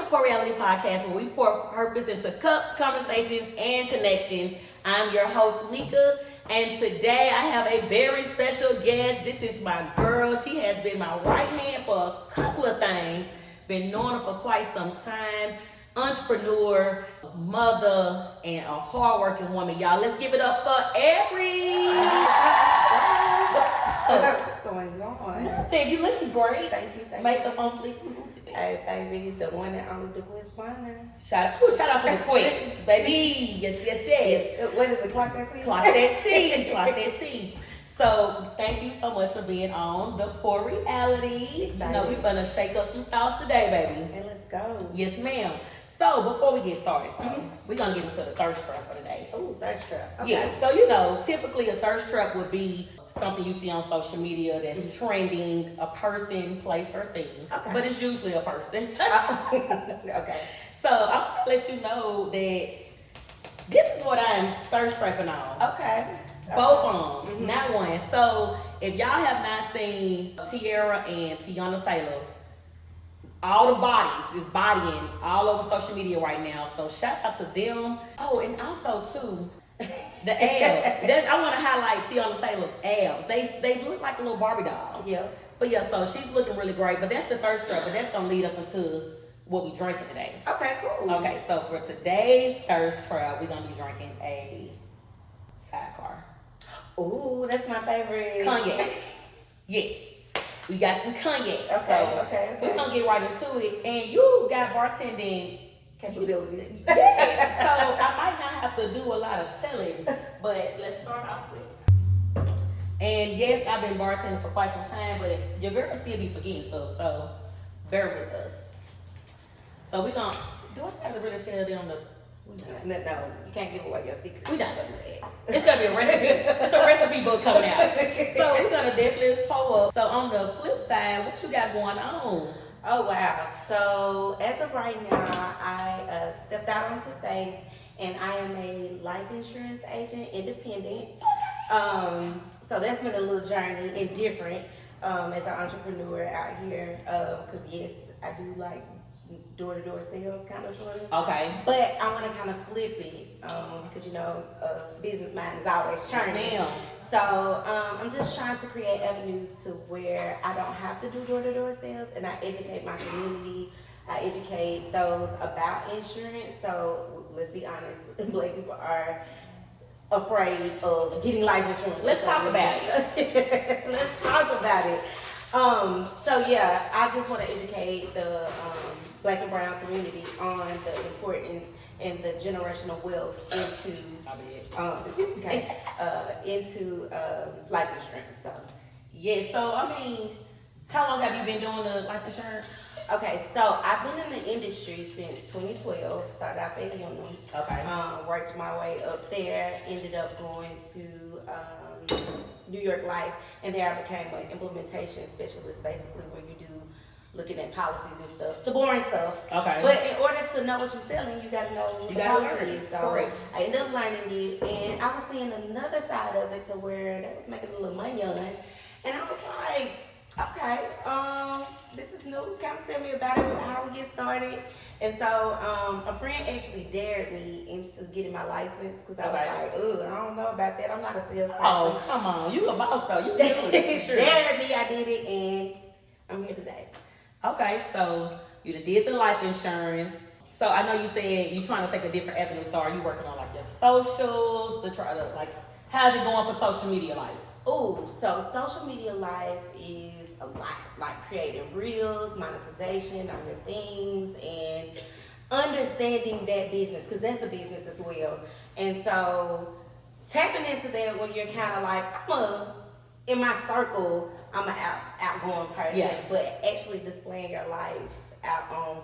Pour Reality Podcast, where we pour purpose into cups, conversations, and connections. I'm your host, Mika, and today I have a very special guest. This is my girl. She has been my right hand for a couple of things. Been knowing her for quite some time. Entrepreneur, mother, and a hardworking woman. Y'all, let's give it up for Ari. What's going on? Nothing. You looking great. Thank you. Makeup on fleek. Hey, baby, the one and only the correspondent. Shout out to the queens, baby. Yes. What is it? Clock that tea? Clock that tea. So thank you so much for being on the For Reality. You know we're gonna shake up some thoughts today, baby. And let's go. Yes, ma'am. So before we get started, we're gonna get into the thirst trap for today. Oh, thirst trap. Okay. Yes. So typically a thirst trap would be something you see on social media that's trending, a person, place, or thing. Okay. But it's usually a person. Okay. So I'm gonna let you know that this is what I am thirst trapping on. Okay. Both of them, not one. So if y'all have not seen Tiara and Tiana Taylor, all the bodies is bodying all over social media right now. So shout out to them. Oh, and also too, the abs. I want to highlight Tiana Taylor's abs. They look like a little Barbie doll. Yeah. But yeah, so she's looking really great. But that's the thirst trap. But that's gonna lead us into what we drinking today. Okay, cool. Okay, so for today's thirst trap, we're gonna be drinking a Sidecar. Ooh, that's my favorite. Cognac. Yes. We got some cognac. Okay. We're gonna get right into it. And you got bartending capabilities. Yes. So I might not have to do a lot of telling, but let's start off with. And yes, I've been bartending for quite some time, but your girl still be forgetting stuff, so bear with us. So we're gonna, do I have to really tell them the No, you can't give away your secret. we're not gonna do that. It's gonna be a recipe. It's a recipe book coming out. So we're gonna definitely pull up. So on the flip side, what you got going on? Oh wow! So as of right now, I stepped out onto faith, and I am a life insurance agent, independent. So that's been a little journey and different as an entrepreneur out here. Because yes, I do like door-to-door sales, kind of, sort of. Okay. But I want to kind of flip it because business mind is always churning. Damn. So I'm just trying to create avenues to where I don't have to do door-to-door sales, and I educate my community. I educate those about insurance. So let's be honest, Black people are afraid of getting life insurance. Let's talk about it. Let's talk about it. So yeah, I just want to educate the Black and brown community on the importance and the generational wealth into life insurance. So yeah. So I mean, how long have you been doing the life insurance? okay, so I've been in the industry since 2012. Started out at Unum. Okay. Worked my way up there. Ended up going to New York Life, and there I became an implementation specialist, basically where you do looking at policies and stuff, the boring stuff. Okay. But in order to know what you're selling, you got to know the policies. So correct. I ended up learning it, and I was seeing another side of it to where they was making a little money on it, and I was like, okay, this is new. Kind of tell me about it, how we get started. And so a friend actually dared me into getting my license because I was like, ugh, I don't know about that. I'm not a salesperson. Oh, come on. You a boss though. You can do it for sure. Dared me, I did it, and I'm here today. Okay, so you did the life insurance. So I know you said you're trying to take a different avenue. So are you working on like your socials to try to like, how's it going for social media life? Oh, so social media life is a lot, like creating reels, monetization on your things, and understanding that business, because that's a business as well. And so tapping into that when you're kind of like, in my circle, I'm an outgoing person, but actually displaying your life out on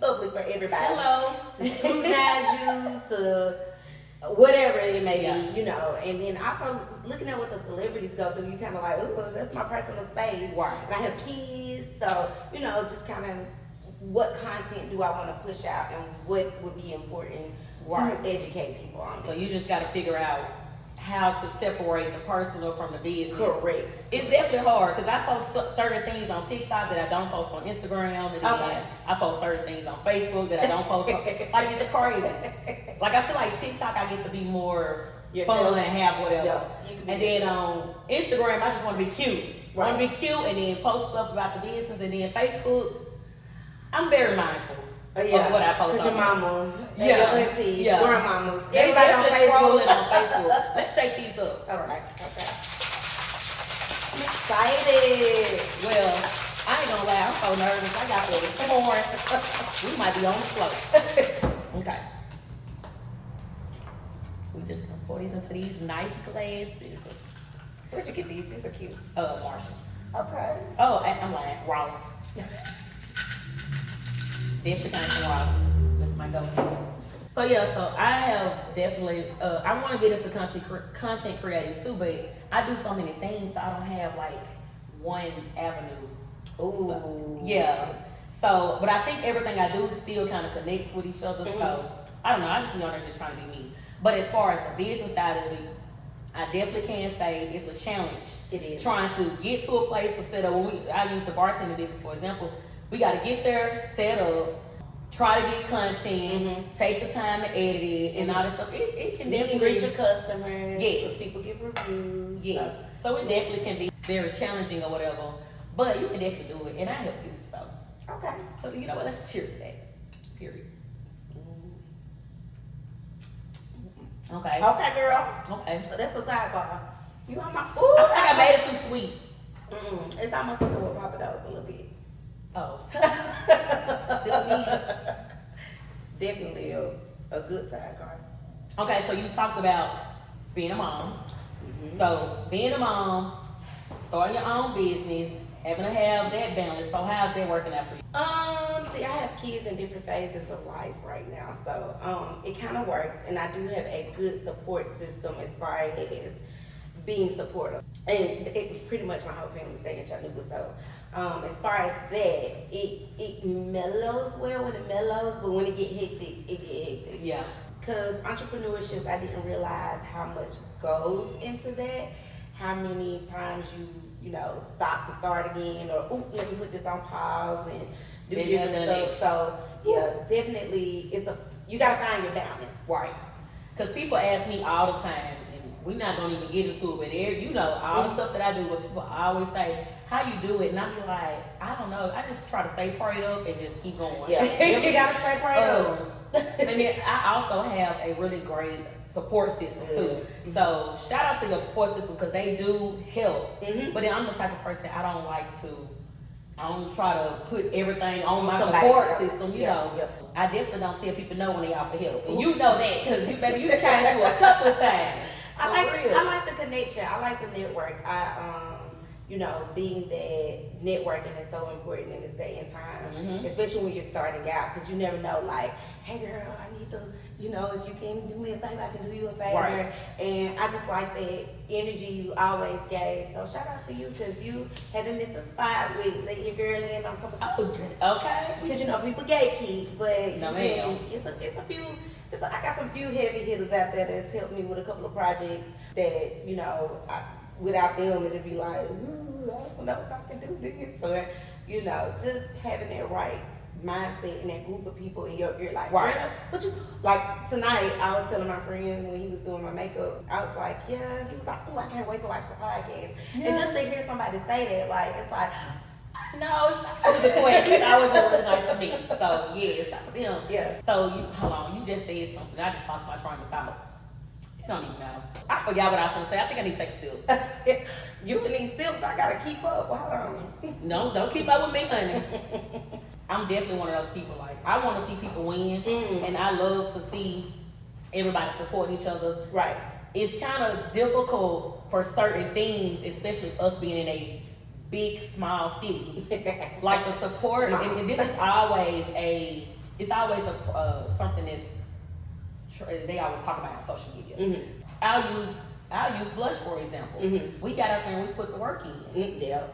public for everybody. Hello. To scrutinize you, to whatever it may be, and then also looking at what the celebrities go through, you kind of like, oh, that's my personal space. Right. And I have kids, so, just kind of what content do I want to push out and what would be important to educate people on. So you just got to figure out how to separate the personal from the business. Correct. It's definitely hard because I post certain things on TikTok that I don't post on Instagram, and then I post certain things on Facebook that I don't post on. Like, it's crazy. Like, I feel like TikTok, I get to be more fun and have whatever. Yeah, and then on Instagram, I just want to be cute. Right. I want to be cute and then post stuff about the business. And then Facebook, I'm very mindful of what I post. Because your mama, and your aunties, grandmamas, They everybody on scrolling Facebook. on Facebook. Let's shake these up. All right. Okay. I'm excited. Well, I ain't gonna lie, I'm so nervous. I got the corn. We might be on the floor. Okay. We just gonna pour these into these nice glasses. Where'd you get these? These are cute. Marshalls. Okay. Oh, I'm lying. Ross. Definitely kind of Ross. That's my go-to. So yeah, so I have definitely, I want to get into content creating too, but I do so many things, so I don't have like one avenue. Ooh. So, yeah. So, but I think everything I do still kind of connects with each other. So I don't know. I just be on there just trying to be me. But as far as the business side of it, I definitely can say it's a challenge. It is. Trying to get to a place to set up. I use the bartending business for example. We got to get there, set up, try to get content, take the time to edit it, and all that stuff. It can definitely reach your customers. Yes. People give reviews. Yes. So it definitely can be very challenging or whatever. But you can definitely do it, and I help you. So Okay. so you know what? Let's cheers to that. Period. Okay. Okay, girl. Okay. So that's the sidecar. You on my? I feel like I made it too sweet. It's almost like what Papa does a little bit. Oh. Definitely a good sidecar. Okay, so you talked about being a mom. So being a mom, starting your own business, having to have that balance. So how's that working out for you? See, I have kids in different phases of life right now, so it kind of works, and I do have a good support system as far as being supportive, and pretty much my whole family stay in Chattanooga. So as far as that, it mellows well when it mellows, but when it get hectic, it get hectic. Yeah. Because entrepreneurship, I didn't realize how much goes into that. How many times you stop and start again, or let me put this on pause and do different stuff. So yeah, definitely you gotta find your balance. Right. Because people ask me all the time, and we're not gonna even get into it, but all the stuff that I do, but people always say, how you do it? And I be like, I don't know. I just try to stay prayed up and just keep going. Yeah, you gotta stay prayed up. And then I also have a really great support system too. So shout out to your support system because they do help. But then I'm the type of person I don't try to put everything on my support system. You know, I definitely don't tell people no when they offer help, and you know that because you came through a couple of times. I like the connection. I like the network. Being that networking is so important in this day and time, especially when you're starting out, because you never know, like, hey girl, I need to, if you can do me a favor, I can do you a favor. Right. And I just like the energy you always gave. So shout out to you, because you haven't missed a spot with letting your girl in on some of the Okay. Because people gatekeep, but No, ma'am. I got some few heavy hitters out there that's helped me with a couple of projects that, without them, it'd be like, ooh, I don't know if I can do this. So, just having that right mindset and that group of people in your ear, like, right. But like tonight, I was telling my friend when he was doing my makeup, I was like, yeah, he was like, oh, I can't wait to watch the podcast. Yeah. And just to hear somebody say that, like, it's like, no, shout out to the Quest. It's always really nice to meet. So, yeah, shout out to them. Yeah. So, hold on, you just said something. I just lost my train of thought. It don't even matter. I forgot what I was going to say. I think I need to take a sip. You and these sips, I got to keep up. Well, hold on. No, don't keep up with me, honey. I'm definitely one of those people. Like, I want to see people win, and I love to see everybody supporting each other. Right. It's kind of difficult for certain things, especially us being in a big, small city. Like the support, and this is always something that's they always talk about on social media. I'll use blush for example. We got up there and we put the work in.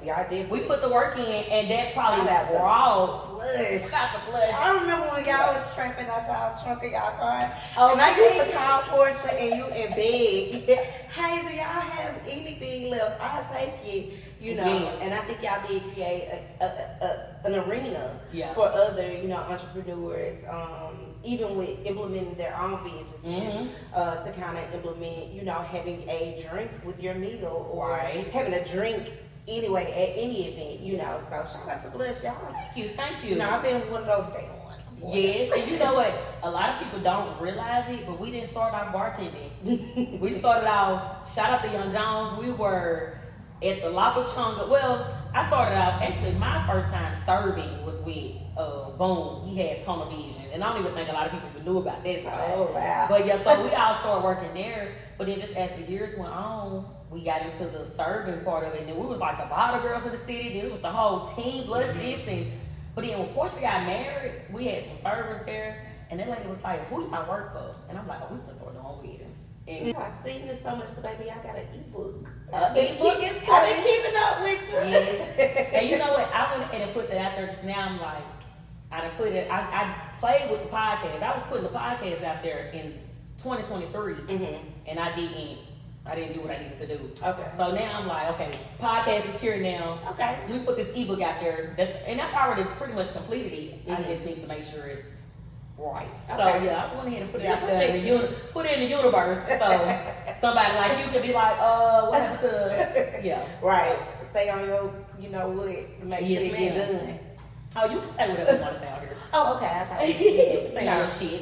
I did. We put the work in, and that probably brought blush. Got the blush. I remember when y'all was tramping out y'all trunk of y'all car. Oh, and I used to call Portia and you and beg, hey, do y'all have anything left? I'll take it. You know, yes. And I think y'all did create an arena for other, entrepreneurs, even with implementing their own businesses, to kind of implement, having a drink with your meal or having a drink anyway at any event, So shout out to Blush, y'all. Thank you. I've been one of those day ones. Yes, and you know what? A lot of people don't realize it, but we didn't start off bartending. We started off, shout out to Young Jones, we were at the La Pachanga. Well, I started out, actually my first time serving was with Boom. He had tunnel vision. And I don't even think a lot of people even knew about that side. Oh, wow. But yeah, so we all started working there. But then just as the years went on, we got into the serving part of it. And then we was like the bottle girls in the city. Then it was the whole team, Blush this. But then when Portia got married, we had some servers there. And that lady was like, who do I work for? And I'm like, oh, we can start doing weddings. And I've seen this so much, baby. I got an ebook. I've been keeping up with you. Yes. And you know what? I went ahead and put that out there because now I'm like, I played with the podcast. I was putting the podcast out there in 2023, and I didn't do what I needed to do. Okay. So now I'm like, okay, podcast is here now. Okay. We put this ebook out there. And I've already pretty much completed it. I just need to make sure it's right. So yeah, I went ahead and put it out there. Put it in the universe. So somebody like you could be like, what happened to Right. Stay on your, make sure you get done. Oh, you can say whatever you want to say out here. Oh, okay. I thought you can say your shit.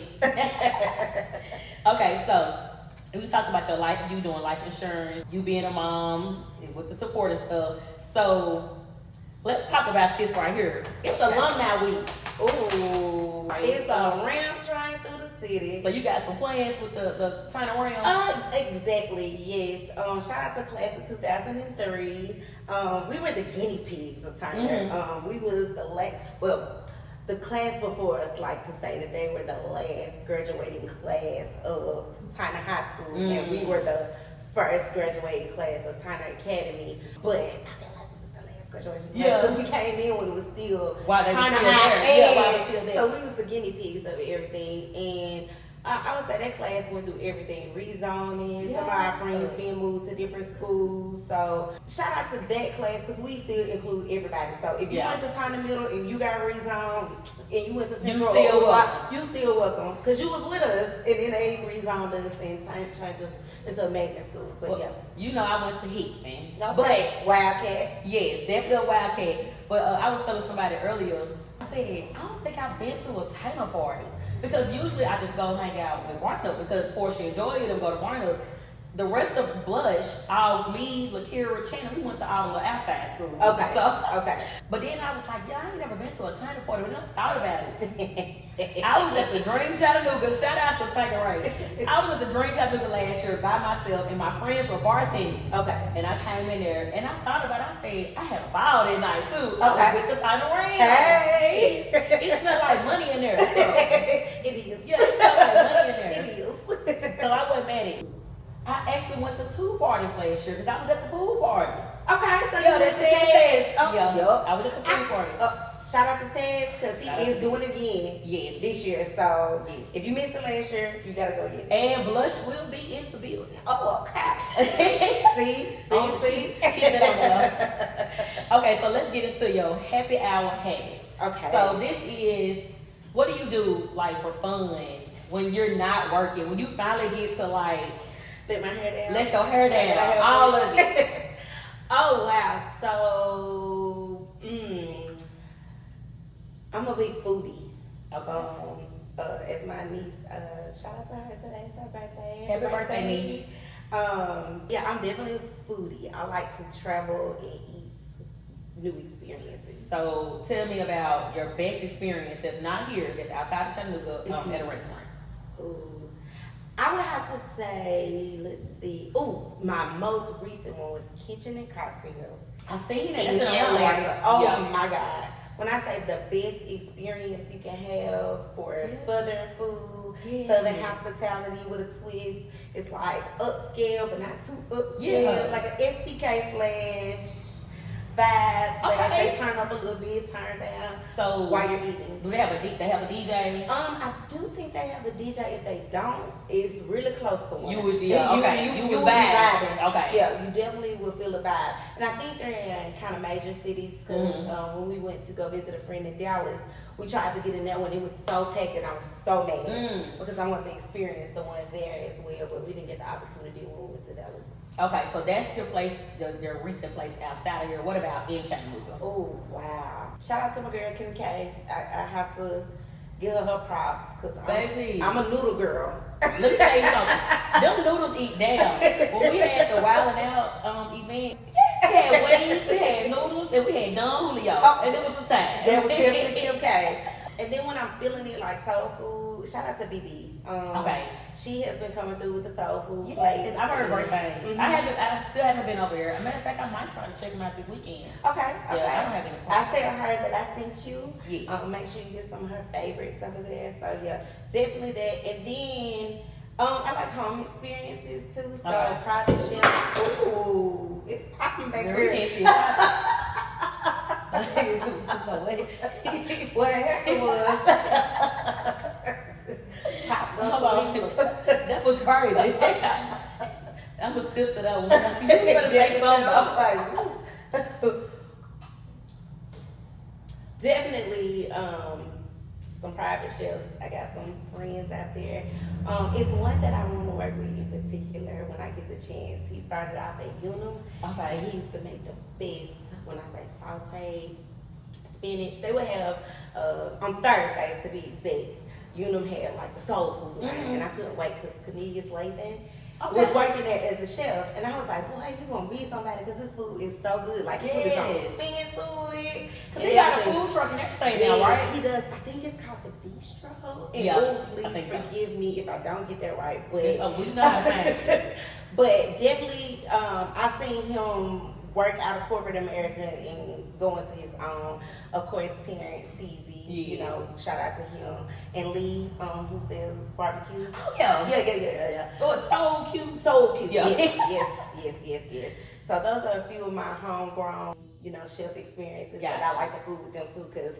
Okay, so we talked about your life, you doing life insurance, you being a mom with the support and stuff. So let's talk about this right here. It's Alumni Week. Ooh, it's a ramp train through the city. So you got some plans with the tiny ramp? Exactly, yes. Shout out to class of 2003. We were the guinea pigs of Tiny. We was the class before us like to say that they were the last graduating class of Tiny High School, and we were the first graduating class of Tiny Academy. But I feel like we was the last graduation class because we came in when it was still Tiny High. So we was the guinea pigs of everything, and I would say that class went through everything, rezoning, some of our friends being moved to different schools. So shout out to that class because we still include everybody. So if you went to Tiny Middle and you got rezoned and you went to Central, you still welcome because you was with us and then they rezoned us and changed us into a magnet school. But I went to Hickson. But Wildcat. Yes, definitely a Wildcat. But I was telling somebody earlier, I said, I don't think I've been to a Taylor party. Because usually I just go hang out with Barnup because Portia and Joy them go to Barnup. The rest of Blush, me, Lakira, Channing, we went to all the outside schools. Okay. But then I was like, I ain't never been to a Taylor party. We never thought about it. I was at the Dream Chattanooga. Shout out to Tiger Ray. I was at the Dream Chattanooga last year by myself, and my friends were bartending. Okay. And I came in there, and I thought about it. I said, I had a ball that night, too. I was with the Tiger Ray. Hey! It smelled like money in there. So. It is. Yeah, it smelled like money in there. It is. So I wasn't mad at it. I actually went to 2 parties last year because I was at the pool party. Okay, so you went to Tez. I was at the pool party. Shout out to Tez because he is doing it again. Yes. This year. So if you missed it last year, you gotta go again. And Blush will be in the building. Oh, okay. See. Keep it on there. Okay, so let's get into your happy hour habits. Okay. So this is, what do you do like for fun when you're not working? When you finally get to like let my hair down. Let your hair down. All of it. Oh wow. So I'm a big foodie. As my niece, shout out to her today. It's her birthday. Happy birthday, niece. I'm definitely a foodie. I like to travel and eat new experiences. So tell me about your best experience that's not here, that's outside of Chattanooga, at a restaurant. Ooh. I would have to say, let's see. My most recent one was Kitchen and Cocktails. I've seen it. In Atlanta. Oh my God. when I say the best experience you can have for Southern food, Yes. Southern hospitality with a twist, it's like upscale but not too upscale, Yeah. like an STK slash vibe slash Okay. they turn up a little bit, turn down So while you're eating. do they have a DJ? I do think they have a DJ. If they don't, it's really close to one. You would, yeah, okay. You would be vibe. vibing. Okay. Yeah, you definitely will feel the vibe. And I think they're in kind of major cities because when we went to go visit a friend in Dallas, we tried to get in that one. It was so packed and I was so mad because I want to experience the one there as well, but we didn't get the opportunity when we went to Dallas. Okay, so that's your place, your recent place outside of here. What about in Chattanooga? Oh, wow. Shout out to my girl, Kim K. I have to give her props because Baby. I'm a noodle girl. Let me tell you something. Them noodles eat down. When we had the Wildin' Out event, we had wings, we had noodles, and we had Don Julio. And it was some time. That was definitely Kim K. And then when I'm feeling it like soul food, shout out to BB. Okay. She has been coming through with the soul food Yes, place. I've heard great things. Mhm. I still haven't been over there. As a matter of fact, I might try to check them out this weekend. Okay, Yeah, okay. I don't have any I plans. tell her that I sent you. Yes. Make sure you get some of her favorites over there. So yeah, definitely that. And then I like home experiences too. So Okay. private chef. Ooh, it's popping back Girl, you here. can't shit. No way. What happened was popped up. Hold on. That was crazy. I'm gonna sip to that one. You better say something. Definitely some private chefs. I got some friends out there. It's one that I want to work with in particular when I get the chance. He started off at Unum. Okay. And he used to make the best, when I say sauteed spinach. They would have, on Thursdays to be exact, Unum had like the soul food line, and I couldn't wait because Cornelius Lathan was working there as a chef, and I was like, boy, you gonna be somebody because this food is so good. Like he put his own spin to it. Cause he got a food truck and everything now, right? He does. I think it's called the Bistro. And Yeah, oh, I please think so. forgive me if I don't get that right, but We know how to find it. but definitely, I've seen him work out of corporate America and go into his own. Of course, Terrence Teasy, you know, shout out to him. And Lee, who sells barbecue. Oh yeah. Yeah. So it's so cute. So cute. Yeah. Yes. So those are a few of my homegrown, chef experiences that I like to food with them too, because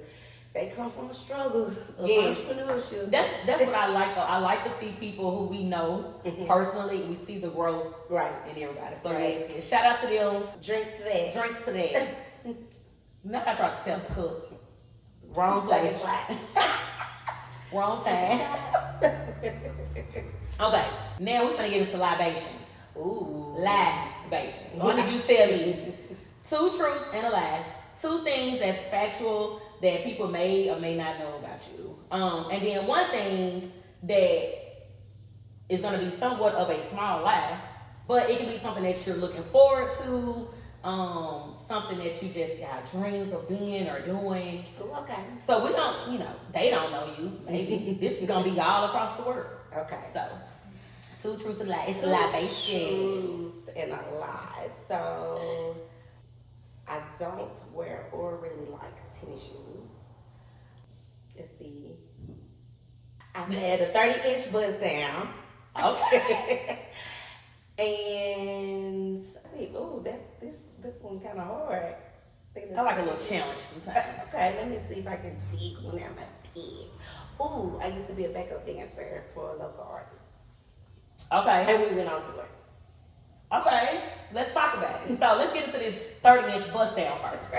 they come from a struggle of entrepreneurship. That's what I like though. I like to see people who we know personally. We see the growth in everybody. So yes. Shout out to them. Drink to that. Drink to that. Now I tried to tell the cook. Wrong place. Wrong time. Okay, now we're gonna get into libations. Ooh. Libations. Why did you tell me 2 truths and a lie? 2 things that's factual that people may or may not know about you. And then 1 thing that is gonna be somewhat of a small lie, but it can be something that you're looking forward to, something that you just got dreams of being or doing. Ooh, okay. So we don't, they don't know you. Maybe this is gonna be all across the world. Okay. So 2 truths and a lie. It's 2 libations. truths and a lie. So I don't wear or really like tennis shoes. Let's see. I've had a 30-inch buzz down. Okay. And see, oh, this one kind of hard. I like a little challenge sometimes. Okay, let me see if I can dig one out my bed. Ooh, I used to be a backup dancer for a local artist. Okay. And we went on tour. Okay. Let's talk about it. So let's get into this 30-inch bust down first.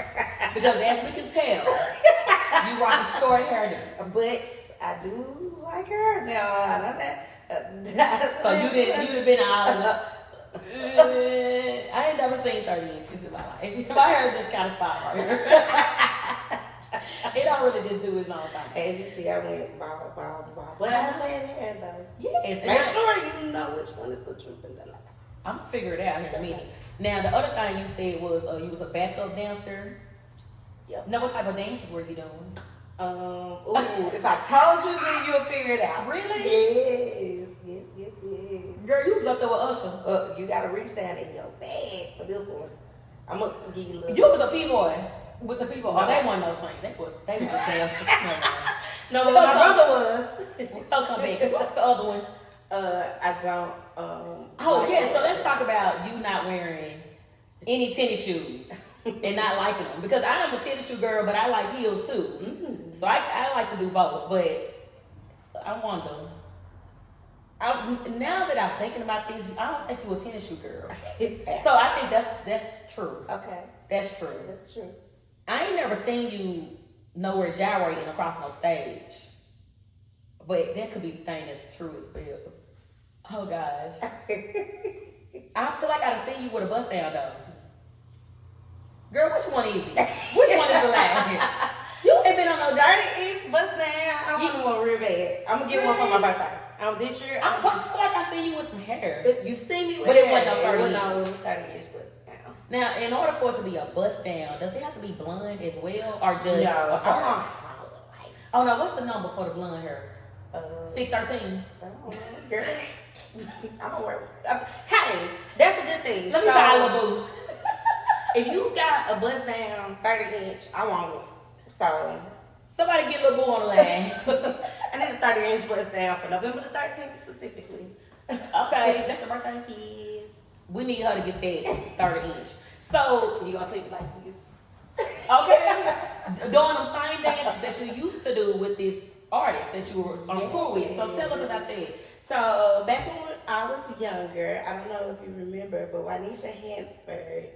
Because as we can tell, you rock a short hair now. But I do like her. No, I know that. So you'd have been all up. I ain't never seen 30 inches in my life. If I heard this kind of spot right here. It don't really just do its own thing. As you see, I went ball. But I have red hair though. Yes. Make sure you know which one is the truth and the lie. I'm gonna figure it out here in a minute. Now, the other thing you said was you was a backup dancer. Yep. Now, what type of dances were you doing? If I told you, then you'll figure it out. Really? Yes. Girl, you was up there with Usher. You gotta reach down in your bag for this one. I'm gonna give you a little. You was a P-boy. With the people, oh, they weren't no saints. They was dancing. No, but my brother was. Oh, come back. What's the other one? I don't. Oh, yeah. So let's talk about you not wearing any tennis shoes and not liking them, because I am a tennis shoe girl, but I like heels too. Mm-hmm. So I like to do both. But I wonder. Now that I'm thinking about this, I don't think you're a tennis shoe girl. So I think that's true. Okay. That's true. That's true. I ain't never seen you nowhere gyrating across no stage. But that could be the thing that's true as well. Oh gosh. I feel like I done seen you with a bust down though. Girl, which one is it? Which one is the last? You ain't been on no 30-inch bust down. I want one real bad. I'm gonna get one for my birthday. This year. I feel like I seen you with some hair. You've seen me with but hair. It wasn't no 30-inch bust down. Now, in order for it to be a bust down, does it have to be blonde as well, or just no, a part? Oh no, what's the number for the blonde hair? 613. I don't know, girl. I don't wear. Hey, that's a good thing. Let me try a little boo. If you got a bust down 30-inch, I want it. So somebody get a little boo on the line. I need a 30-inch bust down for November the 13th specifically. Okay, that's your birthday. Yes. We need her to get that 30-inch. So you gonna sleep like this? Okay, doing them same dances that you used to do with this artist that you were on tour with. So tell us about that. So back when I was younger, I don't know if you remember, but Wanisha Hansford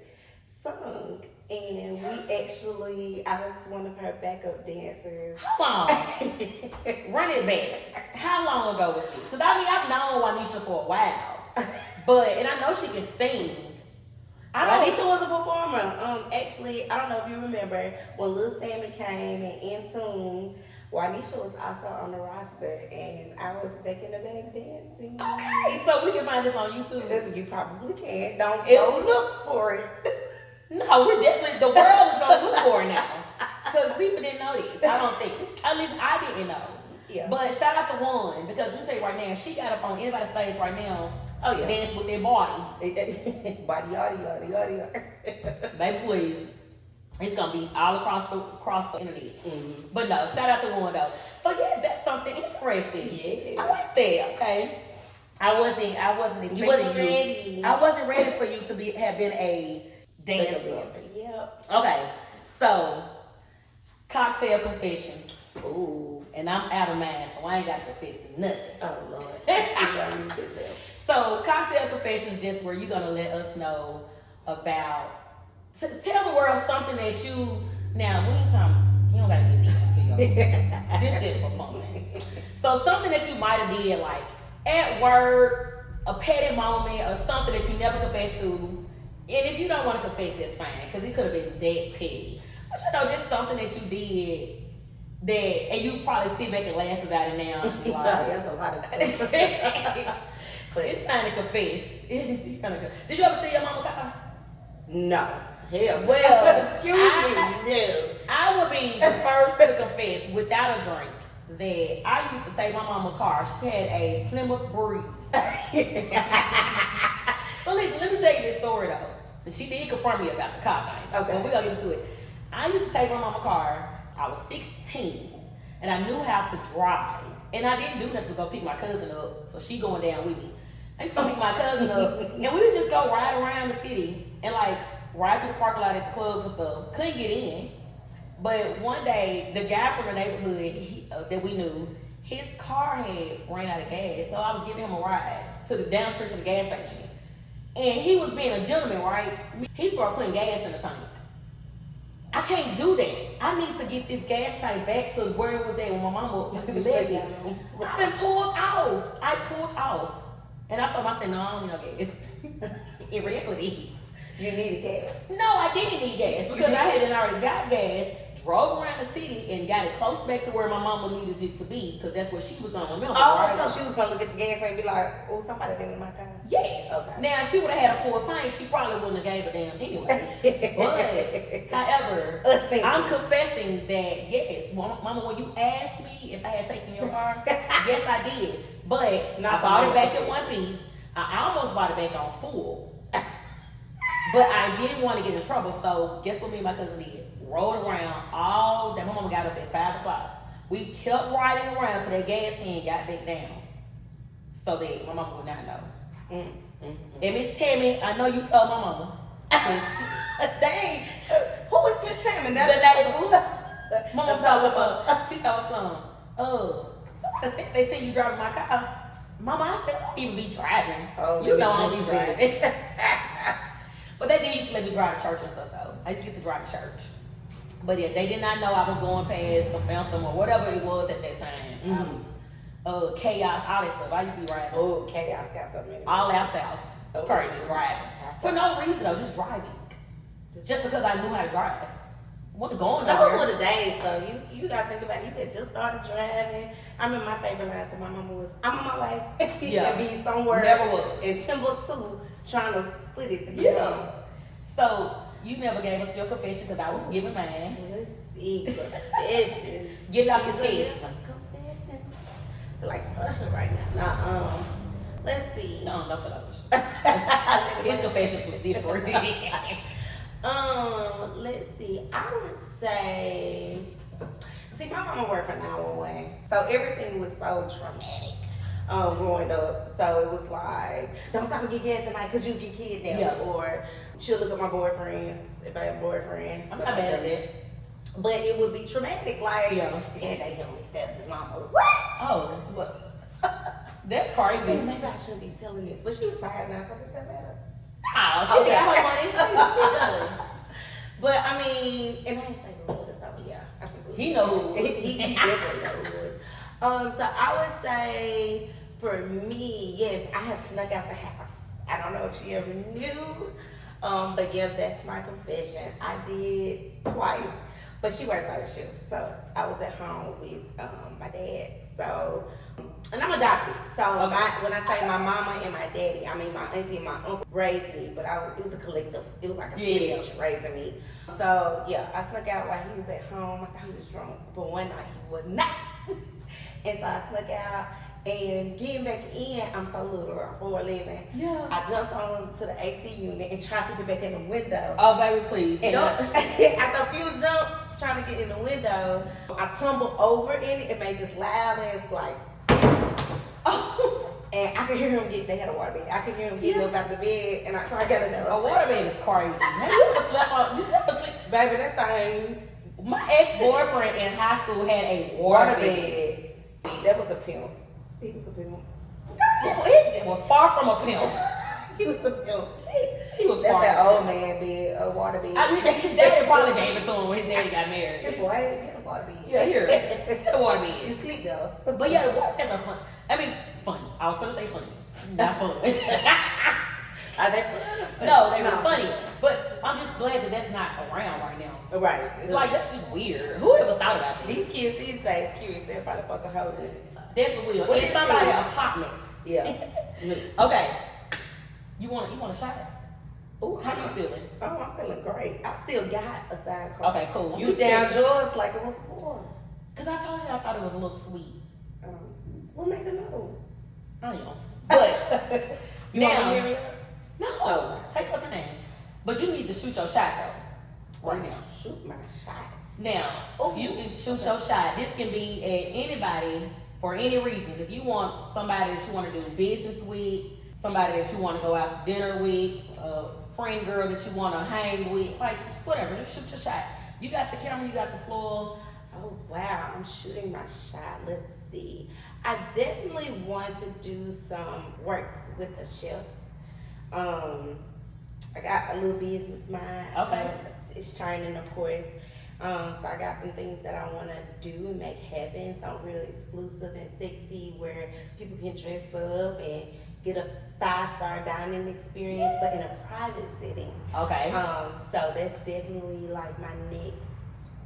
sung, and I was one of her backup dancers. How long? Run it back. How long ago was this? Because I've known Wanisha for a while, and I know she can sing. Wanisha was a performer. Actually, I don't know if you remember when Lil Sammy came and In Tune. Wanisha was also on the roster, and I was back in the back dancing. Okay, so we can find this on YouTube. You probably can. Don't look for it. No, we're definitely, the world is going to look for it now. Because people didn't know this, I don't think. At least I didn't know. Yeah. But shout out to One, because let me tell you right now, she got up on anybody's stage right now, dance with their body. Body, yada. Baby, please. It's gonna be all across the internet. Mm-hmm. But no, shout out to One though. So yes, that's something interesting. Yeah. I like that. Okay. I wasn't expecting you. Wasn't ready. I wasn't ready for you to have been a dancer. Yep. Okay. So cocktail confessions. Ooh. And I'm out of mine, so I ain't got to confess to nothing. Oh Lord. So cocktail confessions, just where you're gonna let us know about. Tell the world something that you, now we ain't talking, you don't gotta get deep into your this just for fun. So something that you might have did like at work, a petty moment, or something that you never confessed to. And if you don't want to confess, that's fine, because it could have been that petty. But you know, just something that you did that, and you probably sit back and laugh about it now. And be like, that's a lot of stuff. But it's time to confess. Did you ever steal your mama's car? No. Hell, well, excuse me. No. I would be the first to confess without a drink that I used to take my mama's car. She had a Plymouth Breeze. So listen, let me tell you this story though. And she did confront me about the car thing. Okay. But we're gonna get into it. I used to take my mama's car. I was 16 and I knew how to drive. And I didn't do nothing to go pick my cousin up. So she going down with me. I used to go pick my cousin up and we would just go ride around the city and like ride through the parking lot at the clubs and stuff. Couldn't get in. But one day, the guy from the neighborhood that we knew, his car had ran out of gas. So I was giving him a ride down the street to the gas station. And he was being a gentleman, right? He started putting gas in the tank. I can't do that. I need to get this gas tank back to where it was at when my mama left it. I done pulled off. I pulled off. And I told him, I said, no, I don't need no gas. In reality, you needed gas. No, I didn't need gas because I had already got gas, drove around the city, and got it close back to where my mama needed it to be because that's what she was going to remember. Oh, right? So she was going to look at the gas and be like, oh, somebody been in my car? Yes. Okay. Now, if she would have had a full tank, she probably wouldn't have gave a damn anyway. But, however, I'm confessing that, yes, Mama, when you asked me if I had taken your car, yes, I did. But I bought it back in one piece. I almost bought it back on full. But I didn't want to get in trouble, so guess what me and my cousin did? rode around all day. My mama got up at 5 o'clock. We kept riding around till that gas hand got back down. So that my mama would not know. And Miss Tammy, I know you told my mama. Dang, who is Miss Tammy? The neighbor. My mama told her, she told her son, somebody said they see you driving my car. Mama, I said, I don't even be driving. Oh, you know I don't be driving. But they did used to let me drive to church and stuff though. I used to get to drive to church. But yeah, they did not know I was going past the Phantom or whatever it was at that time. I was Chaos, all that stuff. I used to be riding. Oh, Chaos got something. All out south. It's crazy driving. For no reason though, just driving. Just because I knew how to drive. Wasn't going nowhere. Those were the days though. You gotta think about it. You had just started driving. I remember my favorite line to my mama was, I'm on my way. Yeah. Be somewhere Never was. in Timbuktu trying to put it together. Yeah. So you never gave us your confession because I was giving mine. Let's see. Confession. Get it off your chest. Confession. I feel like Usher right now. Let's see. No, don't feel like Usher. His confessions was different. Let's see. I would say, see, my mama worked for 911, so everything was so traumatic. Growing up, so it was like, don't stop and get gas tonight because you get kidnapped, Yeah. or she'll look at my boyfriends if I have boyfriends. I'm not bad at that. But it would be traumatic, like, Yeah. they helped me stab his mama. Oh, but that's crazy. Maybe I shouldn't be telling this, but she retired now, so does that matter? Oh, she got her money. She done. But I mean, and I didn't say who it was, so yeah. I think it was. He know who it was. He definitely know who it was. So I would say for me, yes, I have snuck out the house. I don't know if she ever knew, but yeah, that's my confession. I did twice, but she worked third shift, so I was at home with my dad. So, and I'm adopted. So when I say my mama and my daddy, I mean my auntie and my uncle raised me, but it was a collective. It was like a village raising me. So yeah, I snuck out while he was at home. I thought he was drunk, but one night he was not. And so I snuck out, and getting back in, I'm so little, I'm 4'11". Yeah. I jumped on to the AC unit and tried to get back in the window. Oh, baby, please. And after a few jumps, trying to get in the window, I tumbled over in it. It made this loud ass like, oh. And I could hear him they had a water bed. I could hear him getting up out the bed, and so I got another. A water bed is crazy. Man, you ever slept on? You ever sleep? Baby, that thing. My ex-boyfriend in high school had a water bed. That was a pimp. He was a pimp. It was far from a pimp. He was a pimp. He was That's far that from old a pimp. man bed, a water bed. I mean, his daddy probably gave it to him when his daddy got married. Hey boy, get a water bed. Yeah, here. Get the water bed. You sleep though. But yeah, the water beds are fun. I mean, fun. I was gonna say funny. Not fun. Are they fun? No, they were funny. But I'm just glad that that's not around right now. Right. Like, that's just weird. Who ever thought about this? These kids these days curious. They're probably fucking holding it. Definitely will. What It's is somebody it? apartments. Yeah. Okay. You want a shot? Ooh, How you feeling? Oh, I'm feeling great. I still got a sidecar. Okay, cool. You down yours like it was before. Cause I told you I thought it was a little sweet. We'll make another one. I know. But You now, want to hear me? no, take what's her name. But you need to shoot your shot though. Right now. Shoot my shots. Now, you can shoot your shot. This can be at anybody for any reason. If you want somebody that you want to do business with, somebody that you want to go out to dinner with, a friend girl that you want to hang with, like just whatever, just shoot your shot. You got the camera, you got the floor. Oh wow, I'm shooting my shot. Let's see. I definitely want to do some works with a chef. I got a little business mind. Okay. It's training, of course. So I got some things that I want to do and make happen. Something real exclusive and sexy where people can dress up and get a 5-star dining experience, but in a private setting. Okay. So that's definitely like my next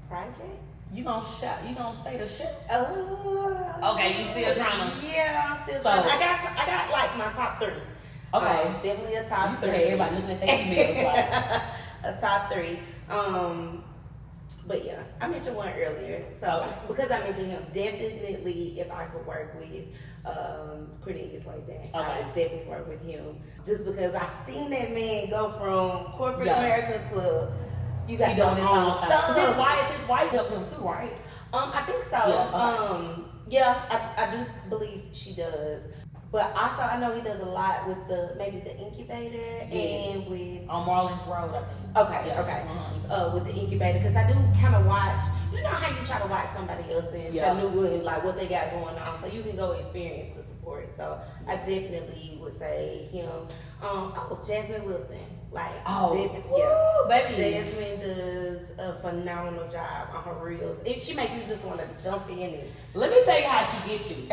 project. You gonna say the shit? Oh. Okay, you still trying to? Yeah, I'm still So- trying. I got like my top 3. Okay. Definitely a top You 3. feel everybody looking at their emails like. A top 3. But yeah, I mentioned one earlier. So because I mentioned him, definitely if I could work with Cornelius like that, I would definitely work with him. Just because I seen that man go from corporate America to You got He your doing his own own stuff. stuff. His wife helped him too, right? I think so. I do believe she does. But also, I know he does a lot with maybe the incubator and with on Marlins Road, I think. Okay. With the incubator, because I do kind of watch. You know how you try to watch somebody else in Chattanooga and like what they got going on, so you can go experience the support. So I definitely would say him. Jasmine Wilson, baby. Jasmine does a phenomenal job on her reels. She make you just want to jump in and. Let me tell you how she gets you.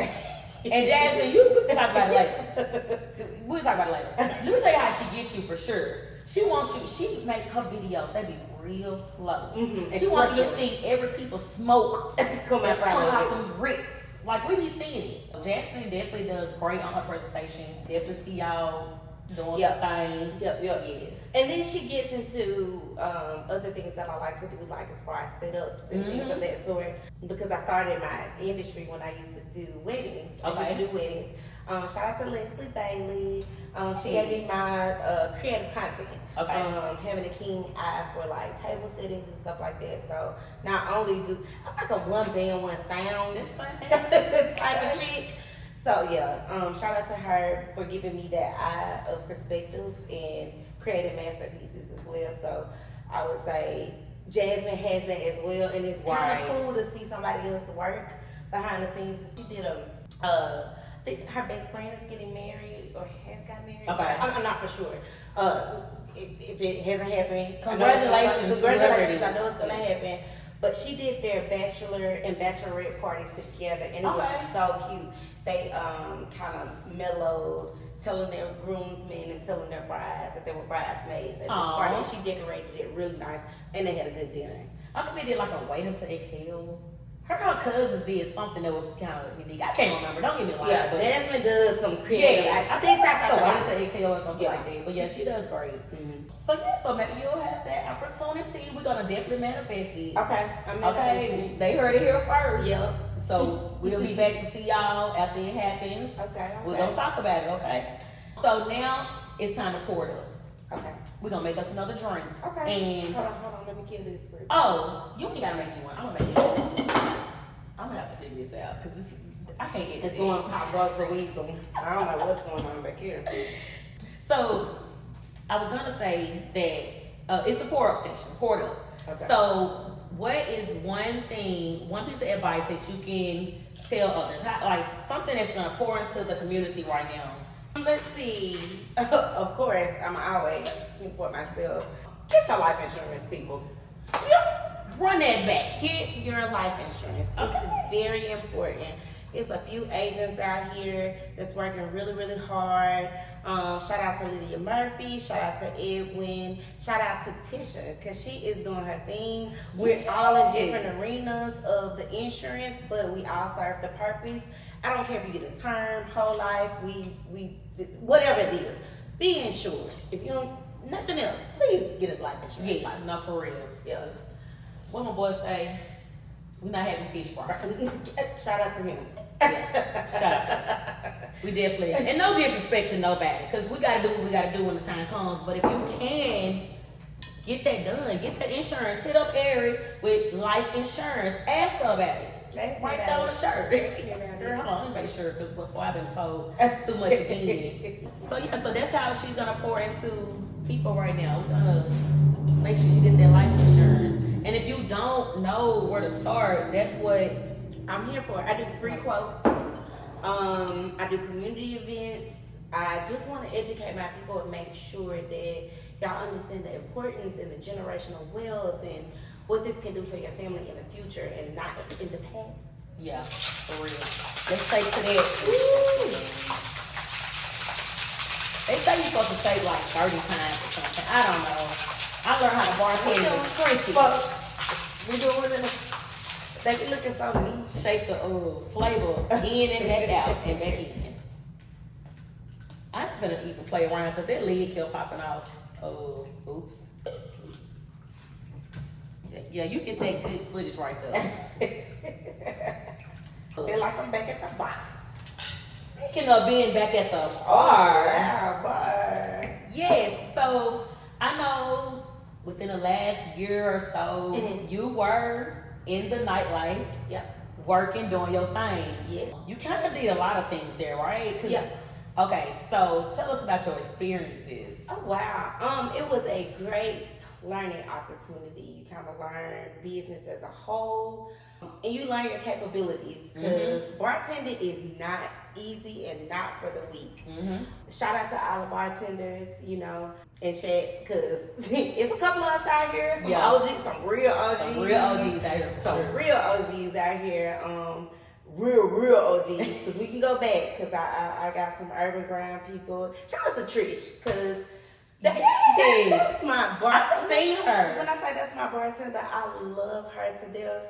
And Jasmine, we can talk about it later. We'll talk about it later. Let me tell you how she gets you for sure. She wants you, she make her videos, they be real slow. Mm-hmm. She wants you to see every piece of smoke come out through wrists. Like, we be seeing it. Jasmine definitely does great on her presentation. Definitely see y'all doing some things. Yes. And then she gets into other things that I like to do, like as far as setups and things of that sort. Because I started my industry when I used to do weddings. I used to do weddings. Shout out to Leslie Bailey. She gave me my creative content. Having a keen eye for like table settings and stuff like that. So not only I'm like a one band, one sound type of chick. So shout out to her for giving me that eye of perspective and creative masterpieces as well. So I would say Jasmine has that as well, and it's kind of cool to see somebody else work behind the scenes. She did I think her best friend is getting married or has got married. I'm not for sure. If it hasn't happened, congratulations. I know it's gonna happen. But she did their bachelor and bachelorette party together, and it was so cute. They kind of mellowed, telling their groomsmen and telling their brides that they were bridesmaids at this party. And she decorated it really nice, and they had a good dinner. I think they did like a waiting to exhale. Her cousins did something that was kind of unique. I can't remember. Don't get me wrong. Yeah, Jasmine does some creative. I think that's like a waiting to exhale or something like that. But she does great. Mm-hmm. So maybe you'll have that opportunity. We're gonna definitely manifest it. Okay. They heard it here first. Yep. So we'll be back to see y'all after it happens. Okay. We're gonna talk about it. Okay. So now it's time to pour it up. Okay. We're gonna make us another drink. Okay. And hold on. Let me kill this first. Oh, you only gotta make you one. I'm gonna make you one. I'm gonna have to figure this out because I can't get this. It's going pop buzz the weasel. I don't know what's going on back here. So I was gonna say that it's the pour up session. Pour it up. Okay. So what is one piece of advice that you can tell others? Like something that's gonna pour into the community right now. Let's see. Of course, I'm always for myself. Get your life insurance, people. Run that back. Get your life insurance. It's very important. It's a few agents out here that's working really, really hard. Shout out to Lydia Murphy. Shout out to Edwin. Shout out to Tisha, because she is doing her thing. We're all in different arenas of the insurance, but we all serve the purpose. I don't care if you get a term, whole life, we whatever it is. Be insured. If you don't, nothing else, please get a life insurance. Yes, not for real. Yes. What my boy say? We're not having fish fries. Shout out to him. Yeah, shout out. We definitely, and no disrespect to nobody, because we gotta do what we gotta do when the time comes. But if you can get that done, get that insurance, hit up Ari with life insurance. Ask her about it. Right there on the shirt. Girl, hold on, let me make sure, because before I've been told too much again. So that's how she's gonna pour into people right now. We're gonna make sure you get that life insurance. And if you don't know where to start, that's what I'm here for. I do free quotes. I do community events. I just want to educate my people and make sure that y'all understand the importance and the generational wealth and what this can do for your family in the future and not in the past. Yeah, for real. Let's take to that. Woo! They say you're supposed to say like 30 times or something. I don't know. I learned how to bartend in French. We're doing it. They be looking so neat. Shake the flavor in and back out and back in. I'm gonna even play around because that lid kept popping off. Oh, oops. Yeah, you get that good footage right there. Feel like I'm back at the bar. Speaking of being back at the bar. Bar. Yes, so I know within the last year or so, you were in the nightlife, working, doing your thing. Yeah. You kind of did a lot of things there, right? Yeah. Okay, so tell us about your experiences. Oh wow. It was a great learning opportunity. You kind of learn business as a whole, and you learn your capabilities, because bartending is not easy and not for the weak. Shout out to all the bartenders, you know, and chat, because it's a couple of us out here, some OGs, some real OGs Some real OGs out here. Real OGs out here. Real OGs, because we can go back, because I got some urban ground people. Shout out to Trish, because that's my bartender. I've seen her. When I say that's my bartender, I love her to death.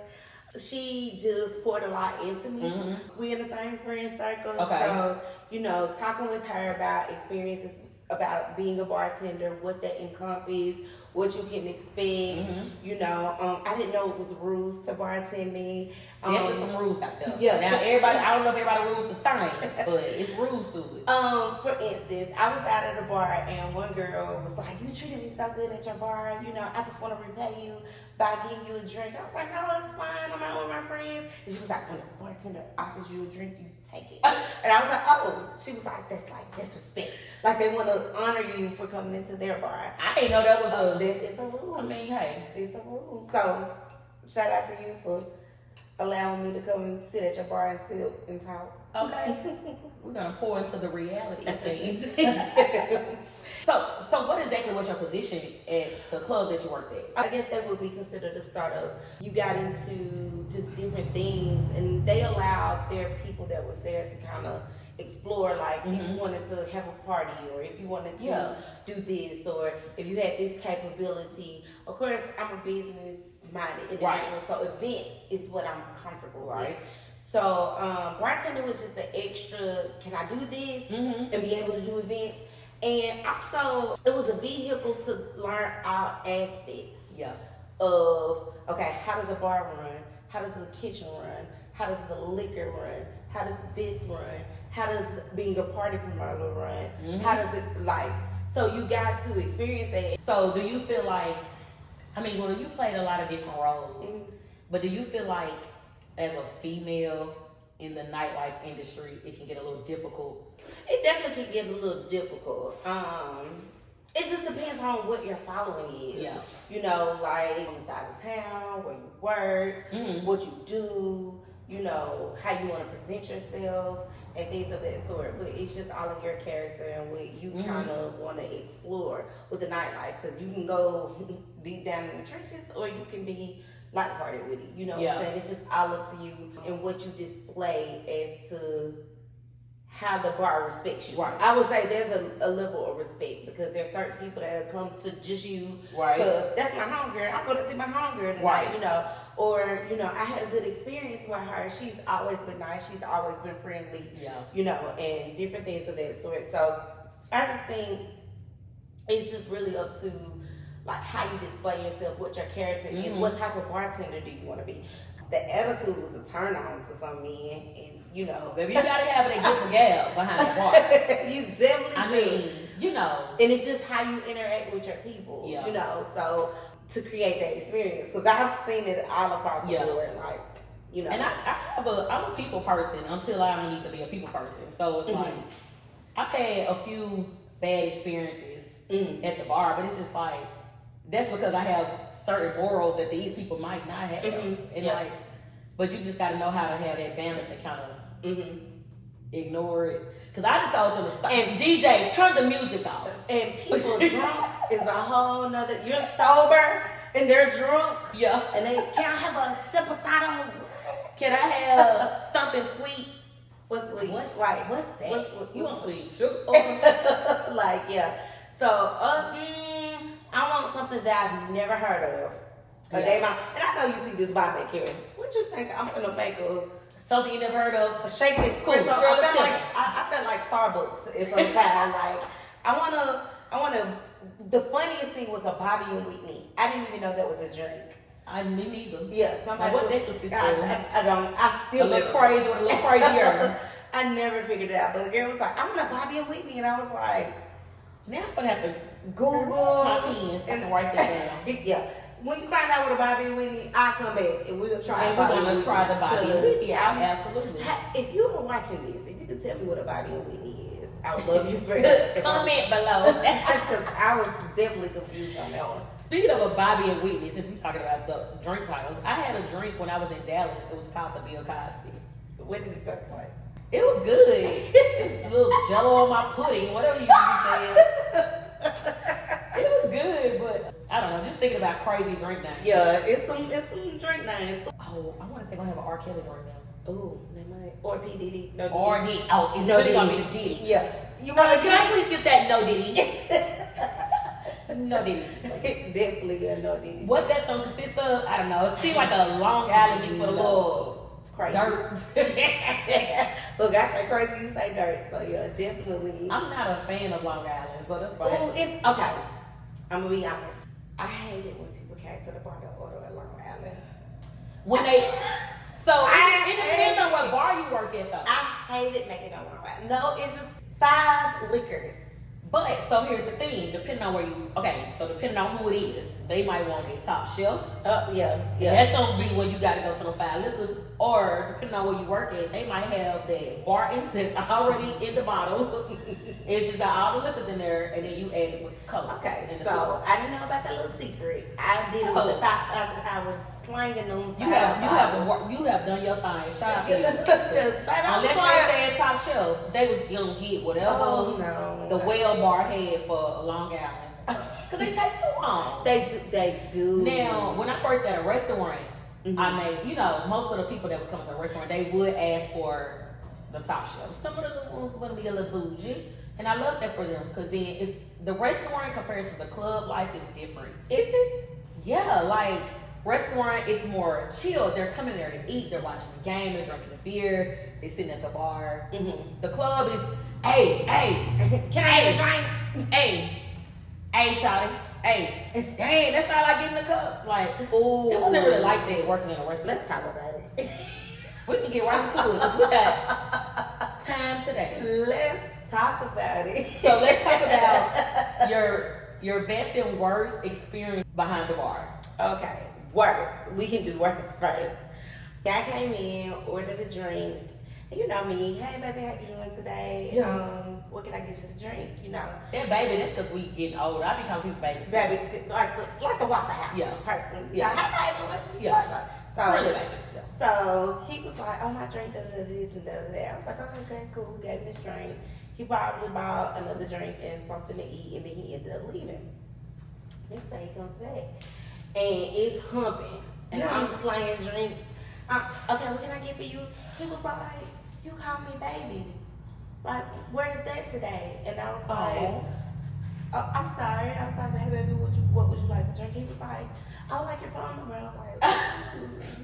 She just poured a lot into me. We in the same friend circle. So, you know, talking with her about experiences about being a bartender, what that encompasses, what you can expect. You know, I didn't know it was rules to bartending. There's some rules out there. Yeah. Now everybody, I don't know if everybody rules the same, but it's rules to it. For instance, I was out at a bar and one girl was like, "You treated me so good at your bar. You know, I just want to repay you by getting you a drink." I was like, "No, it's fine. I'm out with my friends." And she was like, "When a bartender offers you a drink, you take it." And I was like, "Oh." She was like, "That's like disrespect. Like they want to honor you for coming into their bar." I didn't know that was It's a rule. I mean, hey. It's a rule. So, shout out to you for allowing me to come and sit at your bar and sit and talk. Okay. We're gonna pour into the reality of things. So what exactly was your position at the club that you worked at? I guess that would be considered a startup. You got into just different things, and they allowed their people that was there to kind of explore, like if you wanted to have a party, or if you wanted to do this, or if you had this capability. Of course, I'm a business minded individual, so events is what I'm comfortable with. So bartending was just an extra, can I do this and be able to do events? And also, it was a vehicle to learn all aspects of, okay, how does a bar run? How does the kitchen run? How does the liquor run? How does this run? How does being a party promoter run? How does it, like, so you got to experience that. So do you feel like, I mean, well, you played a lot of different roles, but do you feel like as a female in the nightlife industry, it can get a little difficult? It definitely can get a little difficult. It just depends on what your following is. You know, like on the side of town, where you work, what you do, you know, how you want to present yourself and things of that sort. But it's just all of your character and what you kind of want to explore with the nightlife, because you can go deep down in the trenches, or you can be lighthearted with it. You know what I'm saying? It's just all up to you and what you display as to how the bar respects you. I would say there's a level of respect, because there's certain people that come to just you, because that's my homegirl. I'm going to see my homegirl tonight, you know. Or, you know, I had a good experience with her. She's always been nice. She's always been friendly, you know, and different things of that sort. So I just think it's just really up to, like, how you display yourself, what your character is, what type of bartender do you want to be. The attitude was a turn on to some men, and you know, baby, you gotta have that good gal behind the bar. You definitely I do. mean, you know, and it's just how you interact with your people. You know, so to create that experience, because I've seen it all across the board, like, you know. And I'm a people person until I don't need to be a people person. So it's like I've had a few bad experiences at the bar, but it's just like, that's because I have certain morals that these people might not have. And like, but you just gotta know how to have that balance and kind of ignore it. Cause I done told them to stop. And DJ, turn the music off. And people drunk is a whole nother, you're sober and they're drunk. And they, can I have a sip of cider? Can I have something sweet? What's sweet? What's that? You want sweet? Sugar? Like, so, I want something that I've never heard of. And I know you see this vibe back here. What you think I'm gonna make something you never heard of? A shake espresso. I felt like Starbucks at some time. Like, I wanna. The funniest thing was a Bobby and Whitney. I didn't even know that was a drink. Me neither. Yeah, somebody. What was this? I still a little crazy or a little crazier. I never figured it out. But the girl was like, "I'm gonna Bobby and Whitney," and I was like, Now I'm gonna have to Google my pens and write that down. Yeah. When you find out what a Bobby and Whitney, I'll come back and we'll try. And we're gonna try the Bobby and Whitney. Yeah, absolutely. If you are watching this, if you could tell me what a Bobby and Whitney is, I would love you for it. Comment below. Because I was definitely confused on that one. Speaking of a Bobby and Whitney, since we're talking about the drink titles, I had a drink when I was in Dallas. It was called the Bill Cosby. What did it taste like? It was good. It was a little jello on my pudding, whatever you said. It was good, but I don't know. Just thinking about crazy drink names. Yeah, it's some drink names. Oh, I wonder if they're gonna have an R. Kelly drink now. Ooh, they might. Or P. Diddy. No Diddy. Or Diddy. Oh, it's No really gonna Diddy. be the Diddy. Yeah. You Can want I to please get that no Diddy? No Diddy. It's definitely a no Diddy. What that's gonna consist of, I don't know. It seems like a Long Island mix with a little crazy dirt. Look, I say crazy, you say dirt. So yeah, definitely. I'm not a fan of Long Island, so that's why. Ooh, it's okay. I'm gonna be honest. I hate it when people came to the bar to order at Long Island. When they, it depends on what bar you work at though. I hate it making on Long Island. No, it's just 5 liquors. But so here's the thing, depending on where you depending on who it is, they might want a top shelf. Yeah. And that's gonna be when you gotta go to the 5 liquors, or depending on where you work at, they might have that Barton's that's already in the bottle. It's just got all the liquors in there, and then you add it with Coke. Okay, and so I didn't know about that little secret. I did it with the 5. I was slanging them. You have done your thing. Shout out to you. Unless they said top shelf, they was gonna get whatever the well bar had for Long Island. Cause they take too long. They do. Now, when I worked at a restaurant, mm-hmm. I made, most of the people that was coming to a restaurant, they would ask for the top shelf. Some of the little ones would be a little bougie, and I love that for them because then it's the restaurant compared to the club life is different. Is it? Yeah, like restaurant is more chill. They're coming there to eat. They're watching the game. They're drinking a beer. They're sitting at the bar. Mm-hmm. The club is, hey, can I get a drink? Hey, shawty. Hey, dang, that's all I get in the cup. Like, ooh, it wasn't really like that working in a restaurant. Let's talk about it. We can get right into it because we got time today. Let's talk about it. So let's talk about your best and worst experience behind the bar. Okay, worst. We can do worst first. I came in, ordered a drink. And you know me, hey baby, how you doing today? Yeah. What can I get you to drink? Yeah, baby, that's because we getting older. I be calling people baby. Baby, like the Waffle House person. Yeah. Hey baby, what you yeah. So, really baby. Yeah. So he was like, oh my drink, this and that. I was like, okay, cool. Gave me this drink. He probably bought another drink and something to eat, and then he ended up leaving. Next day he comes back, and it's humping, and I'm slaying drinks. Okay, what can I get for you? He was like, you call me baby. Like, where's that today? And I was like, oh, I'm sorry. I was like, hey baby, what would you like to drink? He was like, oh, like your phone number. I was like,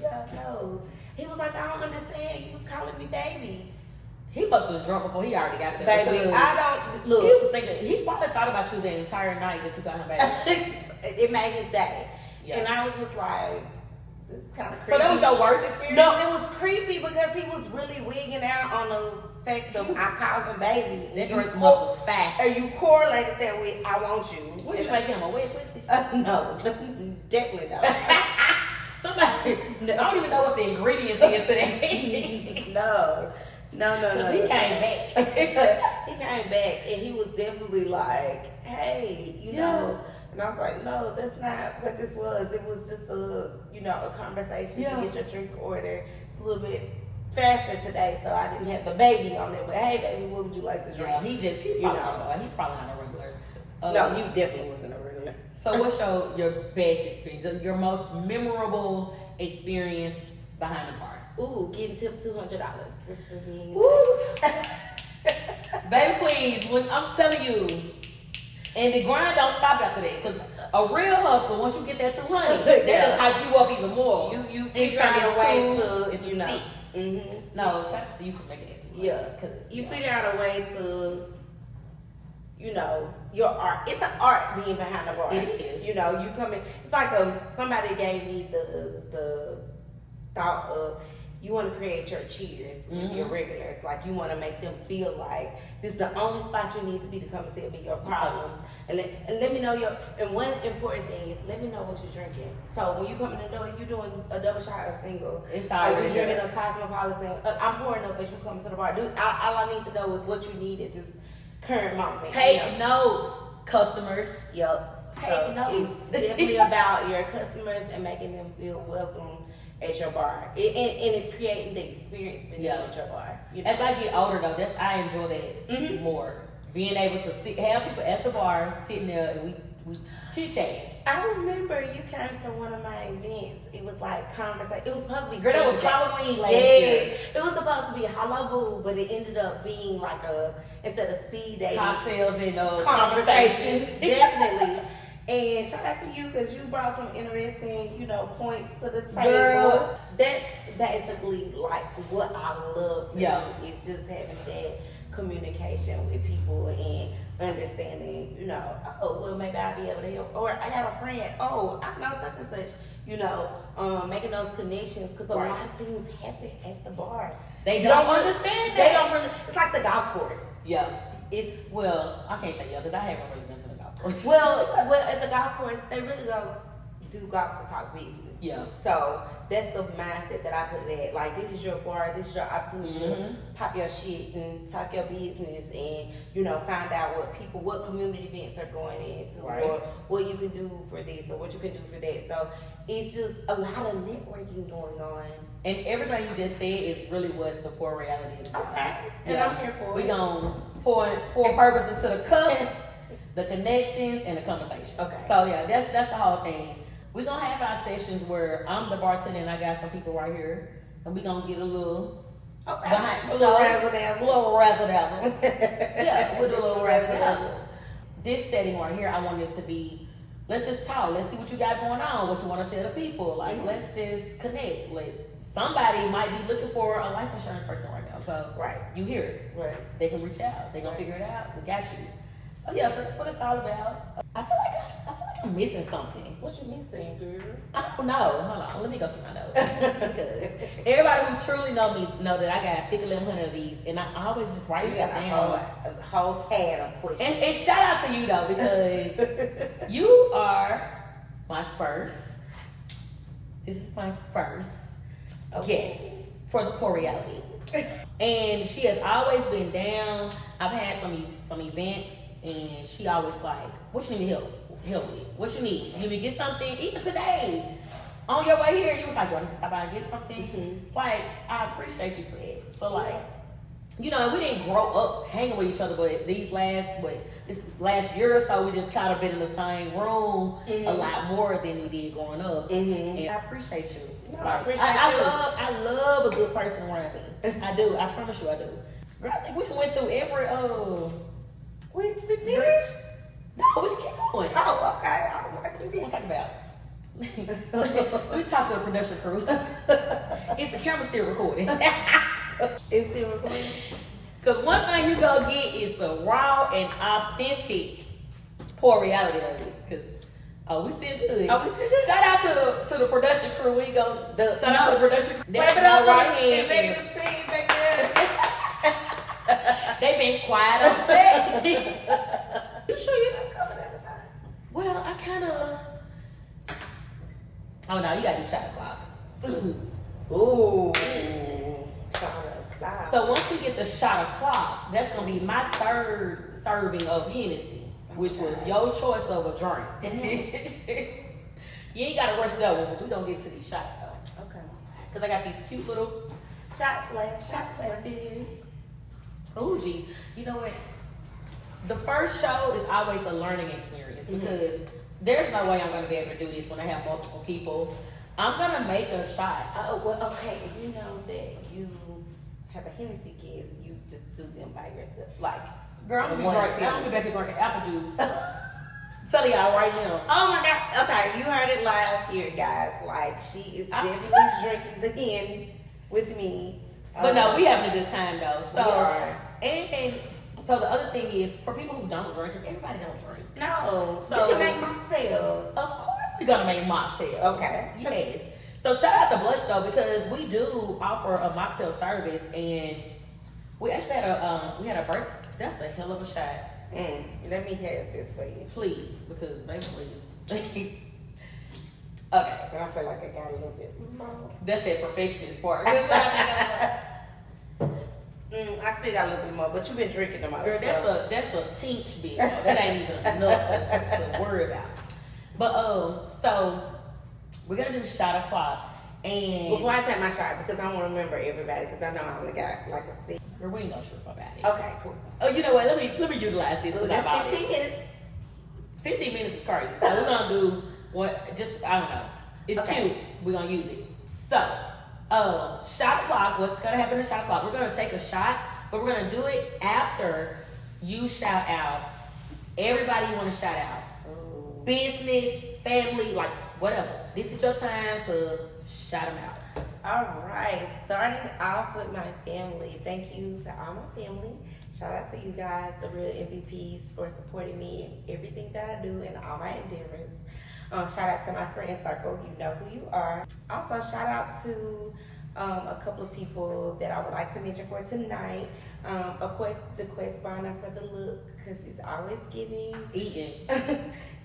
yeah, no. He was like, I don't understand. You was calling me baby. He must have was drunk before he already got there. Baby, I don't look. He was thinking, he probably thought about you the entire night that you got him baby. It made his day. Yeah. And I was just like, this is kind of creepy. So that was your worst experience? No, it was creepy because he was really wigging out on the fact of I called him baby. That drink was fat. And you correlated that with I want you. What you make him, a wet pussy? No, definitely not. Somebody, I don't even know what the ingredients is today. No. He came back. He came back and he was definitely like, hey, you know. And I was like, no, that's not what this was. It was just a conversation to get your drink order. It's a little bit faster today, so I didn't have the baby on it. But hey, baby, what would you like to drink? He's probably not a regular. No, you definitely wasn't a regular. So what's your best experience? Your most memorable experience behind the bar? Ooh, getting tipped $200 just for being. Woo! Baby, please, when I'm telling you, and the grind don't stop after that, because a real hustler, once you get that 200, that just hype you up even more. You figure out a way to, it's six. Mm-hmm. No, shout out to you for making that 200. Yeah, because you figure out a way to, your art. It's an art being behind the bar. It is. You come in. It's like somebody gave me the thought of, you want to create your cheers with your regulars. Like, you want to make them feel like this is the only spot you need to be to come and tell me your problems. And let me know and one important thing is, let me know what you're drinking. So when you come in the door, you doing a double shot or single. It's Are already you drinking a Cosmopolitan? I'm pouring up as you come to the bar. All I need to know is what you need at this current moment. Take notes, customers. Yep. Take notes. It's definitely about your customers and making them feel welcome at your bar. And it's creating the experience for them at your bar. You know? As I get older though, I enjoy that more. Being able to have people at the bar sitting there and we chit chat. I remember you came to one of my events. It was like conversation. It was supposed to be. Girl, that was Halloween last year. It was supposed to be a Hello Boo, but it ended up being like instead of speed dating, cocktails and conversations. Definitely. And shout out to you because you brought some interesting, points to the table. Girl. That's basically like what I love to do. It's just having that communication with people and understanding, oh, well, maybe I'll be able to help. Or I got a friend, oh, I know such and such, making those connections because a lot of things happen at the bar. They don't understand that. They don't really, it's like the golf course. Yeah. Well, I can't say because I haven't really been to the golf course. Well, at the golf course, they really go do golf to talk business. Yeah. So that's the mindset that I put it at. Like, this is your bar, this is your opportunity to pop your shit and talk your business and, find out what community events are going into or what you can do for this or what you can do for that. So it's just a lot of networking going on. And everything you just said is really what the Pour Reality is. Okay. And I'm here for it. We're going to pour purpose into the cups, the connections, and the conversations. Okay. So yeah, that's the whole thing. We're going to have our sessions where I'm the bartender and I got some people right here. And we're going to get a little... a little razzle-dazzle. A little razzle-dazzle. Yeah, with a little razzle-dazzle. This setting right here, I want it to be, let's just talk. Let's see what you got going on, what you want to tell the people. Like, let's just connect. Like, somebody might be looking for a life insurance person right now. So, you hear it. Right. They can reach out. They going to figure it out. We got you. So, yeah, so that's what it's all about. I feel like I'm missing something. What you missing, girl? I don't know. Hold on. Let me go to my notes. Because everybody who truly know me know that I got 5,100 of these, and I always just write stuff down. A whole pad of questions. And shout out to you though, because you are my first. This is my first guest for the Pour Reality, and she has always been down. I've had some events, and she always like, "What you need help with? What you need? You need to get something?" Even today, on your way here, you was like, "Do I need to stop by and get something?" Like, I appreciate you for that. So like, we didn't grow up hanging with each other, but this last year or so, we just kind of been in the same room a lot more than we did growing up. And I appreciate you. No, I appreciate you. I love a good person around me. I do. I promise you, I do. Girl, I think we went through every. We finished? No, we can keep going. Oh, okay. I was like, What we talk about? We talk to the production crew. Is the camera still recording? It's still recording. Because one thing you gonna get is the raw and authentic Pour Reality of it. Because we still good. Shout out to the production crew. Shout out to the production crew. Clap it up right here. Executive team back there. They been quiet on set. You sure you're not coming at the time? Well, I kind of. Oh no, you gotta do shot clock. Ooh. Shot o'clock. So once we get the shot o'clock, that's gonna be my third serving of Hennessy, which was your choice of a drink. You ain't gotta rush that one, but we gonna get to these shots though. Okay. Cause I got these cute little shot glasses. Oh geez, you know what? The first show is always a learning experience because there's no way I'm gonna be able to do this when I have multiple people. I'm gonna make a shot. Oh, well, okay. If you know that you have a Hennessy kid, you just do them by yourself. Like, girl, I'm gonna be back here drinking apple juice. Tell y'all right now. Oh my God. Okay, you heard it live here, guys. Like, she is definitely drinking the hen with me. But no, we having a good time though. So, and so the other thing is for people who don't drink, because everybody don't drink. No, so we can make mocktails. Of course, we're gonna make mocktails. Okay. Yes. So shout out to Blush though, because we do offer a mocktail service, and we actually had a birth. That's a hell of a shot. Let me have this for you, please, because baby, please. Okay, but I feel like I got a little bit more. That's that perfectionist part. I still got a little bit more, but you've been drinking them all. Girl, that's a teach bit. That ain't even enough to worry about. But so we're gonna do shot o'clock. And before I take my shot, because I want to remember everybody, because I know I only got like a six. Girl, we ain't gonna trip about it. Okay, cool. Oh, you know what? Let me utilize this. So that's 15 minutes. 15 minutes is crazy. So we're gonna do what? Just I don't know. It's cute. We're gonna use it. So, shot clock. What's gonna happen in shot clock? We're gonna take a shot, but we're gonna do it after you shout out everybody you want to shout out. Ooh. Business, family, like whatever. This is your time to shout them out. All right, starting off with my family. Thank you to all my family. Shout out to you guys, the real MVPs, for supporting me in everything that I do and all my endeavors. Shout out to my friend circle. You know who you are. Also, shout out to a couple of people that I would like to mention for tonight. Of course, the Quest Bonner for the look, because he's always giving. Eating.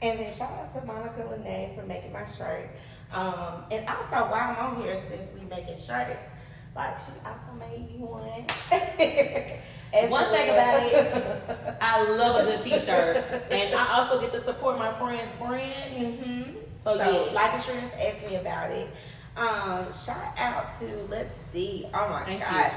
And then shout out to Monica Lene for making my shirt. And also, while I'm on here, since we making shirts, like she also made you one. One thing about it, I love a good t-shirt, and I also get to support my friend's brand. Mm-hmm. So yeah, Life Insurance asked me about it. Shout out to, let's see, oh my gosh.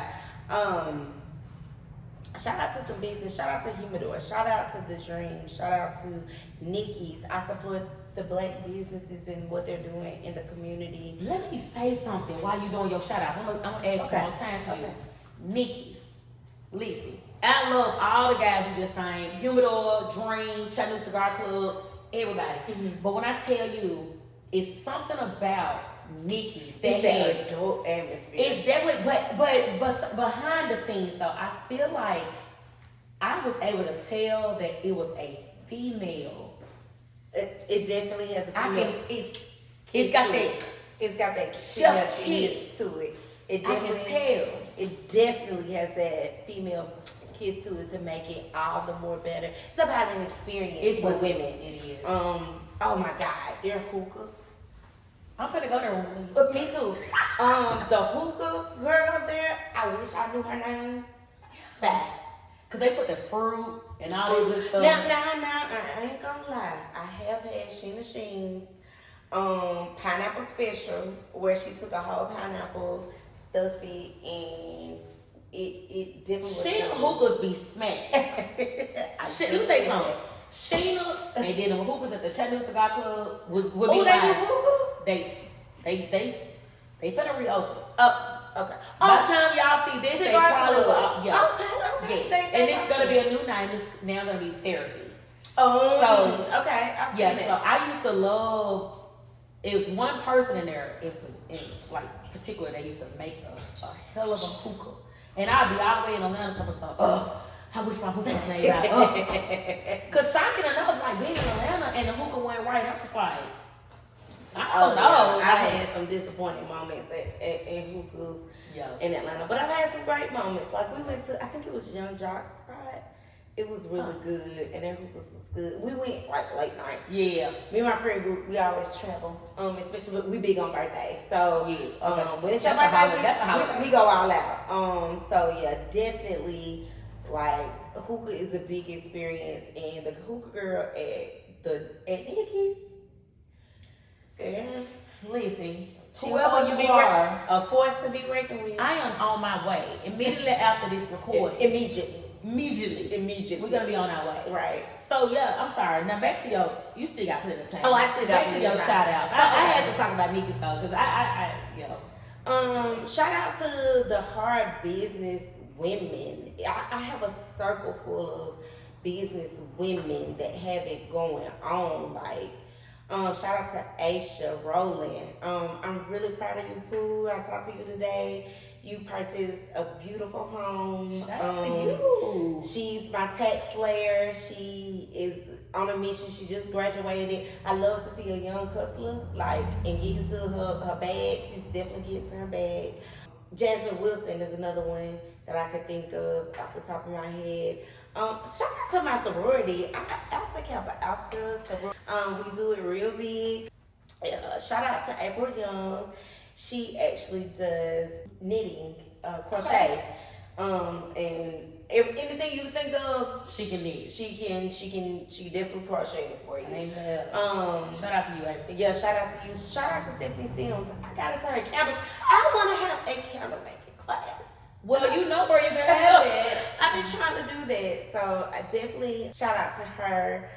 Shout out to some business. Shout out to Humidor. Shout out to The Dream. Shout out to Nikki's. I support the black businesses and what they're doing in the community. let me say something while you're doing your shout outs. I'm gonna add some more time to you. Nikki's. Listen, I love all the guys you just named. Humidor, Dream, Chattanooga Cigar Club, everybody. Mm-hmm. But when I tell you, it's something about Nikki's that has dope atmosphere. It's definitely, but behind the scenes though, I feel like I was able to tell that it was a female. It definitely has a female. It's got that. It's got that chef kiss to it. I can tell. It definitely has that female kiss to it to make it all the more better. It's about an experience for women. It is. Oh my God, they're hookahs. I'm finna go there. But me too. The hookah girl there, I wish I knew her name. Cause they put the fruit and all that good stuff. Now, I ain't gonna lie. I have had Sheena Sheen's pineapple special, where she took a whole pineapple, stuffed it, and it definitely was. Sheena hookahs be smacked. Let me say something. Sheena and then the hookahs at the Chattanooga Cigar Club would be live. They finna reopen. Okay. By the time y'all see this, they probably will. Yeah. Okay. Yeah. And it's gonna be a new name. It's now gonna be Therapy. Okay. I've seen it. So I used to love. It was one person in there. In like particular, they used to make a hell of a hookah, and I'd be all the way in Atlanta. So I wish my hookah was made right. Cause shocking enough, like being in Atlanta and the hookah went right. I was like, I don't know. I had some disappointing moments at hookahs in Atlanta, but I've had some great moments. Like we went to, I think it was Young Jock's spot. It was really good, and their hookahs was good. We went like late night. Yeah. Me and my friend group, we always travel. Especially we big on birthdays. So yes. When it's your birthday, we go all out. So yeah, definitely. Like hookah is a big experience, and the hookah girl at Nikki's, girl, listen, whoever you are, a force to be reckoned with. I am on my way immediately after this recording. Immediately. We're gonna be on our way. Right. So yeah, I'm sorry. Now back to you still got plenty of time. Oh, I still got plenty of time. Shout out. I had to talk about Nikki's though, because shout out to the hard business women. I have a circle full of business women that have it going on. Like, shout out to Aisha Rowland. I'm really proud of you, Pooh. I talked to you today. You purchased a beautiful home. Shout out to you. She's She's my tax slayer. She is on a mission. She just graduated. I love to see a young hustler, like, and get into her bag. She's definitely getting to her bag. Jasmine Wilson is another one that I could think of off the top of my head. Shout out to my sorority. I'm Alpha Kappa Alpha sorority. We do it real big. Shout out to April Young. She actually does knitting, crochet. And anything you think of, she can knit. She can definitely crochet it for you. Shout out to you, April. Yeah, shout out to you. Shout out to Stephanie Sims. I gotta tell her candles. I wanna have a candle making class. Well, you know where you're gonna have it. I've been trying to do that. So I definitely shout out to her.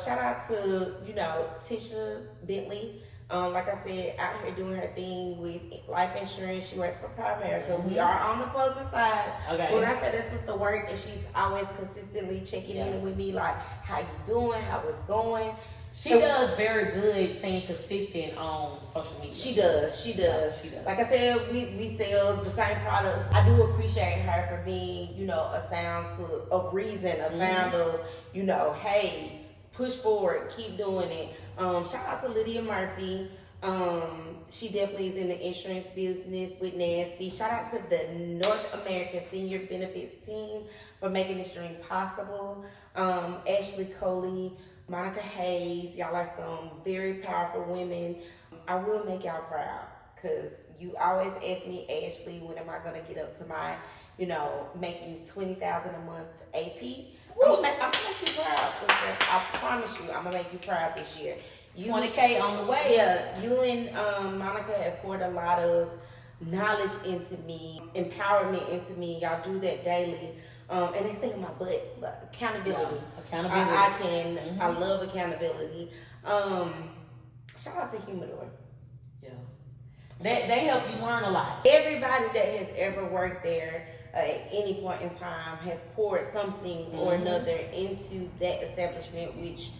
Shout out to, Tisha Bentley. Like I said, out here doing her thing with life insurance. She works for Primerica. Mm-hmm. We are on the opposing sides. Okay. When I say that sister work, and she's always consistently checking in with me, like, how you doing, how it's going. She does very good staying consistent on social media. She does. Like I said, we sell the same products. I do appreciate her for being, a sound of reason, a sound of, hey, push forward, keep doing it. Shout out to Lydia Murphy. She definitely is in the insurance business with Nancy. Shout out to the North American Senior Benefits team for making this dream possible. Ashley Coley, Monica Hayes, y'all are some very powerful women. I will make y'all proud, because you always ask me, Ashley, when am I gonna get up to my, making $20,000 a month AP? I'm gonna make you proud, sister. I promise you, I'm gonna make you proud this year. 20K on the way. Yeah, you and Monica have poured a lot of knowledge into me, empowerment into me. Y'all do that daily. And they stay in my butt, but accountability. Yeah, accountability. I love accountability. Shout out to Humidor. Yeah. They help you learn a lot. Everybody that has ever worked there at any point in time has poured something or another into that establishment, which,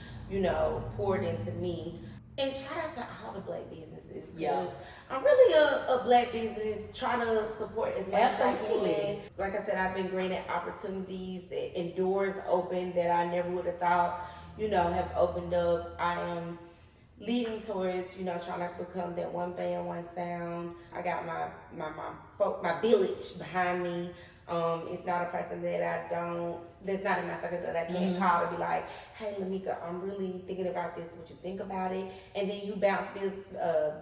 poured into me. And shout out to all the black businesses. Yeah. I'm really a black business trying to support as much as I Absolutely. can. Like I said, I've been granted opportunities and doors open that I never would have thought, have opened up. I am leading towards, trying to become that one band, one sound. I got my village behind me. It's not a person that that's not in my circle that I can't call to be like, hey, Lamika, I'm really thinking about this. What you think about it? And then you bounce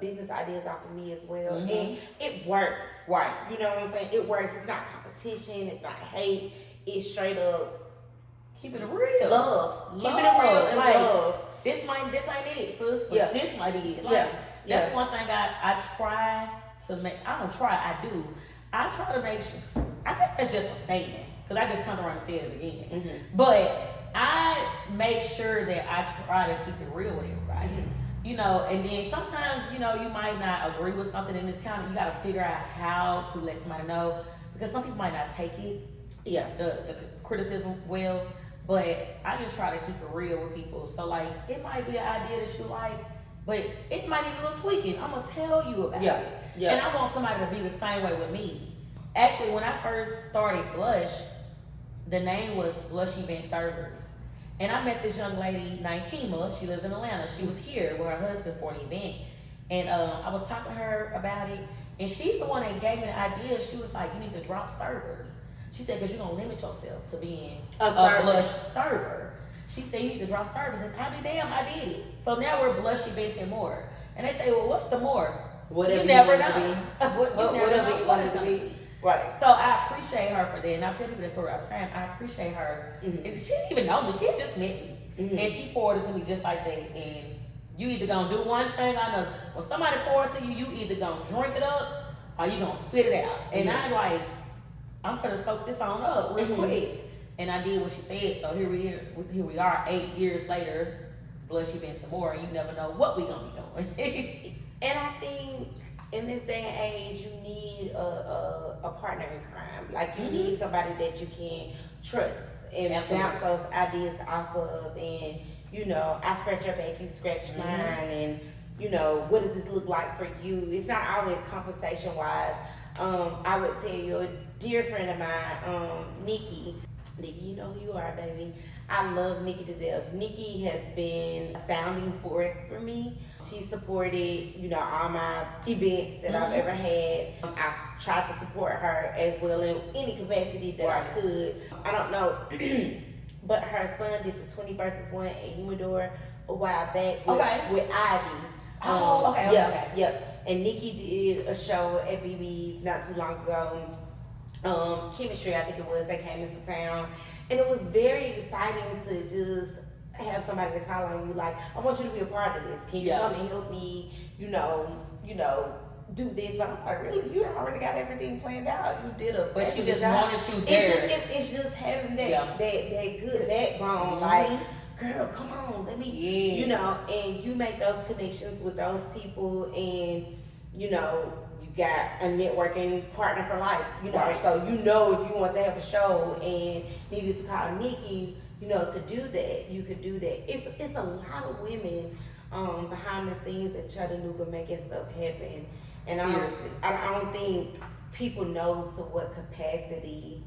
business ideas off of me as well. And it works. Right. You know what I'm saying? It works. It's not competition. It's not hate. It's straight up Keeping it real. love. Keeping it real and love. This ain't it, sis. But Yeah. this might be it. Yeah. That's one thing I try to make. I don't try. I do. I try to make sure. I guess that's just a saying, because I just turned around and said it again. But I make sure that I try to keep it real with everybody. And then sometimes, you might not agree with something in this county. You got to figure out how to let somebody know, because some people might not take it, the criticism well. But I just try to keep it real with people. So, like, it might be an idea that you like, but it might need a little tweaking. I'm going to tell you about it. Yeah. And I want somebody to be the same way with me. Actually, when I first started Blush, the name was Blush Event Servers. And I met this young lady named Kima. She lives in Atlanta. She was here with her husband for an event. And I was talking to her about it. And she's the one that gave me the idea. She was like, you need to drop servers. She said, because you're going to limit yourself to being a Blush server. She said, you need to drop servers. And I'll be damn, I did it. So now we're Blush Events and More. And they say, well, what's the more? Whatever you never you know. whatever you want it to be. Right. So I appreciate her for that. And I tell people that story all the time. I appreciate her. And she didn't even know me. She had just met me. And she poured it to me just like that. And you either going to do one thing or another. When somebody pour it to you, you either going to drink it up or you going to spit it out. And I'm going to soak this on up real quick. And I did what she said. So here we are 8 years later, Blush Events some more. You never know what we going to be doing. And I think in this day and age, you need a partner in crime. Like, you need somebody that you can trust and bounce those ideas off of. And, I scratch your back, you scratch mine. And, what does this look like for you? It's not always compensation-wise. I would tell you, a dear friend of mine, Nikki, Nikki, you know who you are, baby. I love Nikki to death. Nikki has been a sounding force for me. She supported, you know, all my events that I've ever had. I've tried to support her as well in any capacity that I could. I don't know, but her son did the 20 versus 1 at Humidor a while back with Ivy. And Nikki did a show at BB's not too long ago. Chemistry, I think it was, that came into town. And it was very exciting to just have somebody to call on you like, I want you to be a part of this. Can you come and help me, you know, do this? But I'm like, really? You already got everything planned out. You did a But she just job. wanted you there. It's just having that good backbone, like, girl, come on, let me, you know, and you make those connections with those people, and, you know, you got a networking partner for life, you know, so you know if you want to have a show and needed to call Nikki, you know, to do that, you could do that. It's a lot of women behind the scenes at Chattanooga making stuff happen, and I don't think people know to what capacity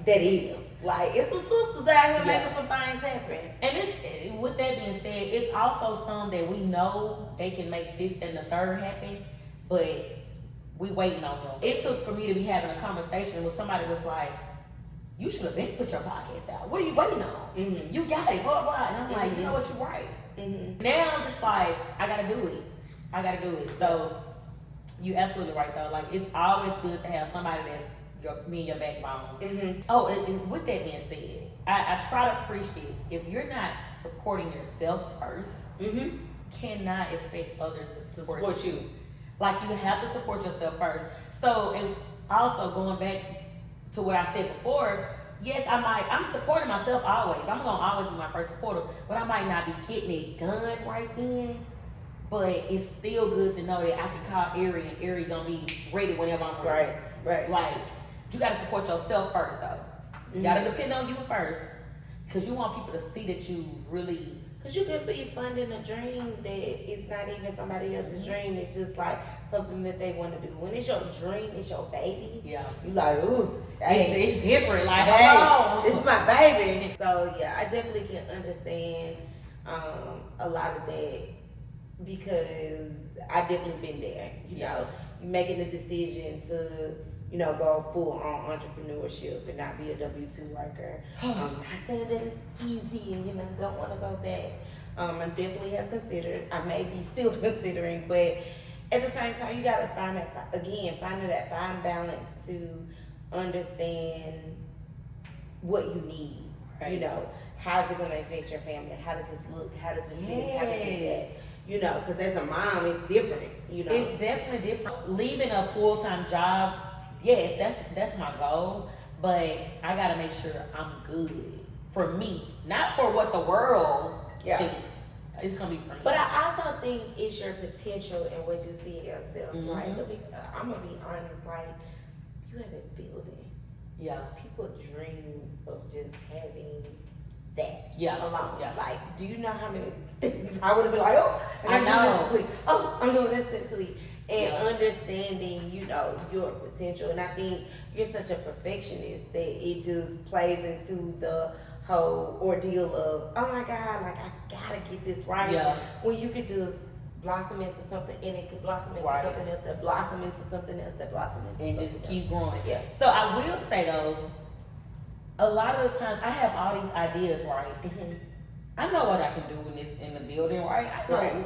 that is. Like, it's some sisters out here making some things happen. And it's, with that being said, it's also some that we know they can make this and the third happen, but we waiting on them. It took for me to be having a conversation with somebody was like, you should have been put your podcast out. What are you waiting on? You got it, blah, blah. And I'm like, you know what, you're right. Now I'm just like, I gotta do it. So you're absolutely right though. Like, it's always good to have somebody that's me and your backbone. Oh, and with that being said, I try to preach this. If you're not supporting yourself first, cannot expect others to support you. Like, you have to support yourself first. So, and also going back to what I said before, yes, I'm supporting myself always. I'm gonna always be my first supporter, but I might not be getting it done right then. But it's still good to know that I can call Ari and Ari gonna be ready whenever I'm ready. Right. Like, you gotta support yourself first though. You gotta depend on you first, because you want people to see that you really. Because you could be funding a dream that is not even somebody else's dream. It's just like something that they want to do. When it's your dream, it's your baby. You like, ooh, it's different. Like, hey, it's my baby. So yeah, I definitely can understand a lot of that, because I definitely been there. You know, you making the decision to, you know, go full on entrepreneurship and not be a W-2 worker. I said that it's easy and, you know, don't want to go back. I definitely have considered. I may be still considering, but at the same time, you got to find finding that fine balance to understand what you need. You know, how's it going to affect your family? How does this look? How does it feel? How does it that? You know, because as a mom, it's different. You know, it's definitely different. Leaving a full-time job, yes, that's my goal, but I gotta make sure I'm good for me, not for what the world thinks. It's gonna be for me. But I also think it's your potential and what you see in yourself. Like, I'm gonna be honest. Like, you have a building. People dream of just having that alone. Like, do you know how many things I would have been like, oh, I know this week. Oh, I'm doing this week. And understanding, you know, your potential. And I think you're such a perfectionist that it just plays into the whole ordeal of, oh my God, like, I gotta get this right. When you could just blossom into something, and it could blossom into something else, that blossom into something else, that blossom into something else. And just keep growing. So I will say though, a lot of the times I have all these ideas, right? I know what I can do in the building, right?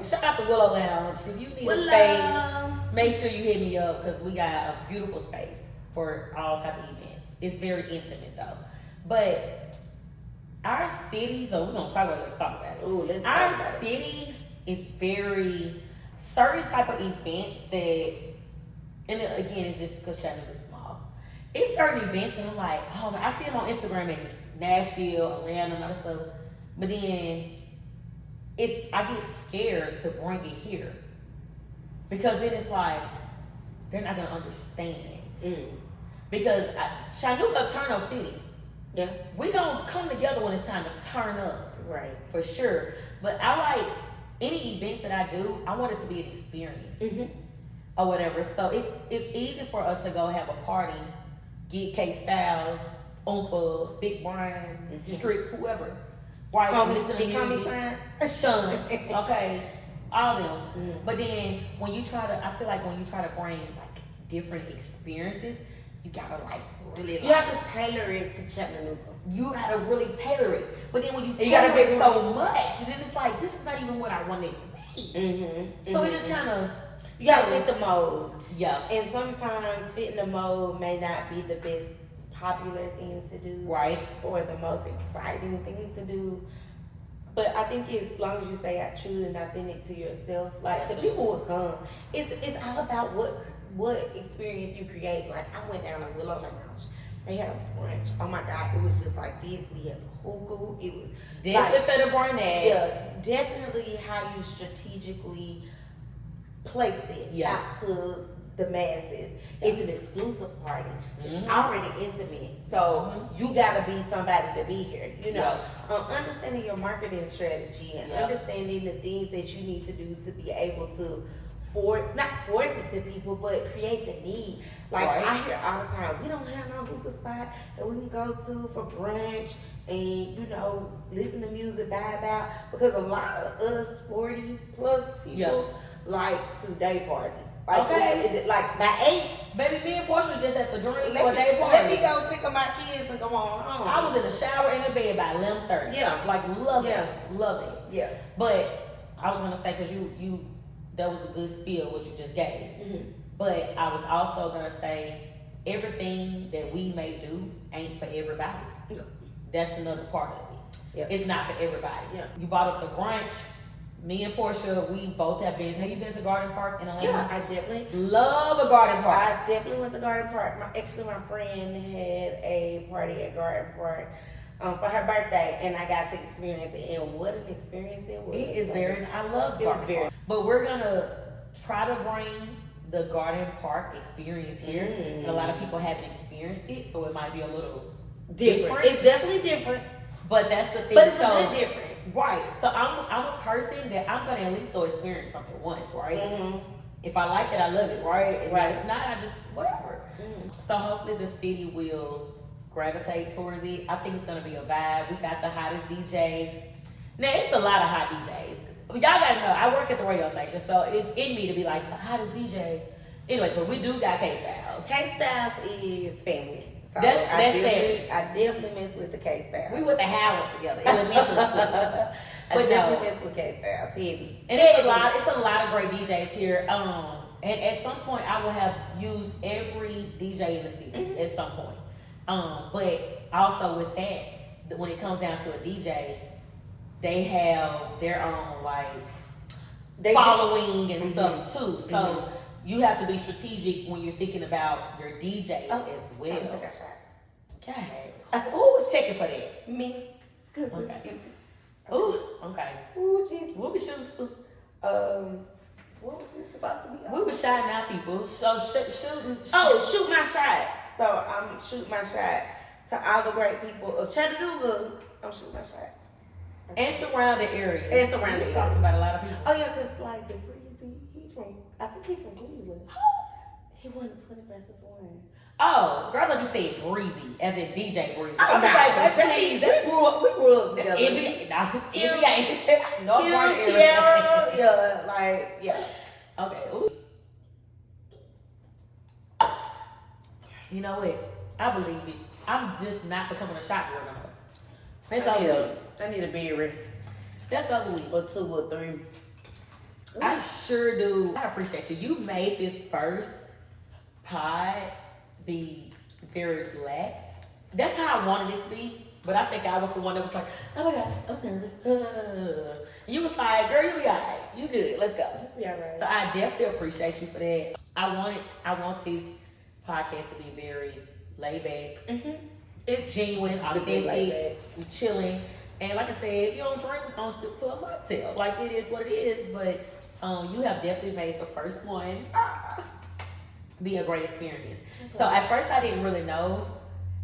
Shout out to Willow Lounge. If you need a space, make sure you hit me up, because we got a beautiful space for all type of events. It's very intimate though. But our city, so we're gonna talk about it. Let's talk about it. Our city is very certain type of events that, and again, it's just because Chattanooga is small. It's certain events that I'm like, oh man, I see them on Instagram in Nashville, Atlanta, and other stuff. But then I get scared to bring it here, because then it's like they're not gonna understand. Because Chattanooga, Turno City. We gonna come together when it's time to turn up, for sure. But I like any events that I do. I want it to be an experience, or whatever. So it's easy for us to go have a party, get K Styles, Oompa, Big Brian, Strick, whoever. Right? Listen to music. Sean, okay, all them. But then when you try to, I feel like when you try to bring like different experiences, you gotta like really. You have to tailor it to Chattanooga. You gotta really tailor it. But then when you gotta tailor it so much, then it's like this is not even what I wanted to be. So it just kind of you gotta fit the mode. Yeah. And sometimes fitting the mode may not be the best popular thing to do, right? Or the most exciting thing to do. But I think as long as you stay true and authentic to yourself, like the people will come. It's all about what experience you create. Like I went down to Willow Lounge. They had a brunch. Oh my God, it was just like this. We had hookah. It was definitely for the brunette. Yeah, definitely how you strategically place it out to the masses. It's an exclusive party. It's already intimate. So you gotta be somebody to be here. You know, understanding your marketing strategy and understanding the things that you need to do to be able to not force it to people, but create the need. Like I hear all the time, we don't have no hookah spot that we can go to for brunch and listen to music, vibe out. Because a lot of us 40 plus people like to day party. Like, like by 8. Baby, me and Portia was just at the Dream for a day party. Let me go pick up my kids and go on home. I was in the shower in the bed by 11:30. Yeah. Like, love it. Yeah. But I was going to say, because you that was a good spiel what you just gave. But I was also going to say, everything that we may do ain't for everybody. That's another part of it. It's not for everybody. You brought up the brunch. Me and Portia, we both have been. Have you been to Garden Park in Atlanta? Yeah, I definitely love a Garden Park. I definitely went to Garden Park. My friend had a party at Garden Park for her birthday, and I got to experience it. And what an experience it was! It is very. I love Garden Park. But we're gonna try to bring the Garden Park experience here. And a lot of people haven't experienced it, so it might be a little different. It's definitely different. But that's the thing. But it's a bit different. Right. So I'm a person that I'm gonna at least go experience something once, right? If I like it, I love it, right? And if not, I just whatever. So hopefully the city will gravitate towards it. I think it's gonna be a vibe. We got the hottest DJ. Now it's a lot of hot DJs. Y'all gotta know, I work at the radio station, so it's in me to be like the hottest DJ. Anyways, but we do got K-Styles. K-Styles is family. So That's family. I definitely mess with the K-Styles. We went to Howard together, elementary school. I definitely mess with K-Styles, heavy. And it's a lot of great DJs here. And at some point, I will have used every DJ in the city at some point. But also with that, when it comes down to a DJ, they have their own following and stuff too. So you have to be strategic when you're thinking about your DJs as well. Sounds like a shot. Okay. Who was checking for that? Me. Okay. Ooh. Okay. Ooh, jeez. What we shooting to? What was it supposed to be? We were shouting out people. So shooting. Shoot my shot. So I'm shooting my shot to all the great people of Chattanooga. I'm shooting my shot. And surrounding areas. And surrounding areas. Talking about a lot of people. Oh yeah, cause like the Breezy, I think he's from Cleveland. He won the 20 versus 1. Oh, girl, I just said Breezy, as in DJ Breezy. Oh, I'm like, please, we grew up together. NBA, North Park area. Okay, ooh. You know what? I believe it. I'm just not becoming a shot girl no more. That's over. I need a beer. That's over with. Or 2 or 3. Ooh. I sure do. I appreciate you. You made this first pod be very relaxed. That's how I wanted it to be. But I think I was the one that was like, oh my gosh, I'm nervous. You was like, girl, you'll be all right. You good. Let's go. Yeah, right. So I definitely appreciate you for that. I want this podcast to be very laid back. It's genuine, authentic, we chilling. And like I said, if you don't drink, we're gonna sip to a mocktail. Like it is what it is. But you have definitely made the first one be a great experience. Okay. So at first I didn't really know.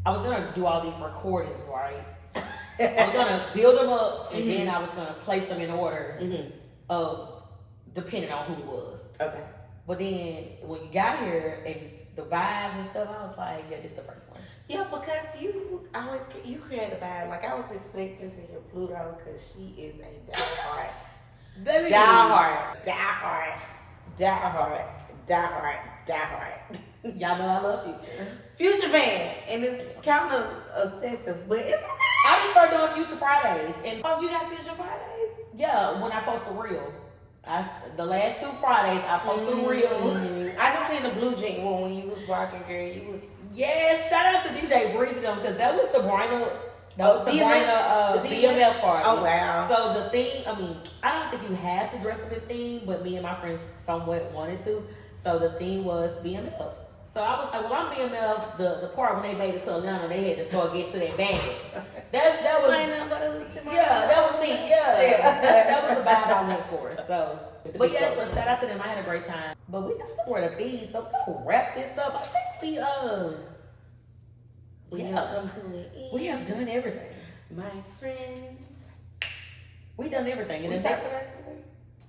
I was gonna do all these recordings, right? I was gonna build them up and then I was gonna place them in order of depending on who it was. Okay. But then when you got here and the vibes and stuff, I was like, yeah, this is the first one. Yeah, because you create a vibe. Like I was expecting to hear Pluto because she is a diehard. Baby. diehard. Y'all know I love Future. Future fan, and it's kind of obsessive, but it's okay. I just started doing Future Fridays, and Oh, you got Future Fridays? yeah, when I post a reel, the last 2 Fridays I posted a reel. I just seen the blue jean one when you was rocking, girl. You was Yes, shout out to DJ Breezy them because that was the bridal. That was the bridal BMF party. Oh wow! So the theme, I mean, I don't think you had to dress up in theme, but me and my friends somewhat wanted to. So the theme was BMF. So I was like, well, I'm BMF. The part when they made it to Atlanta, they had to start getting to that band. That was that was me. Yeah, that was the vibe I went for. So, but yeah, so shout out to them. I had a great time. But we got somewhere to be, so we're gonna wrap this up. I think we have come to an end. We have done everything, my friends. We done everything, and We it talked takes. about everything?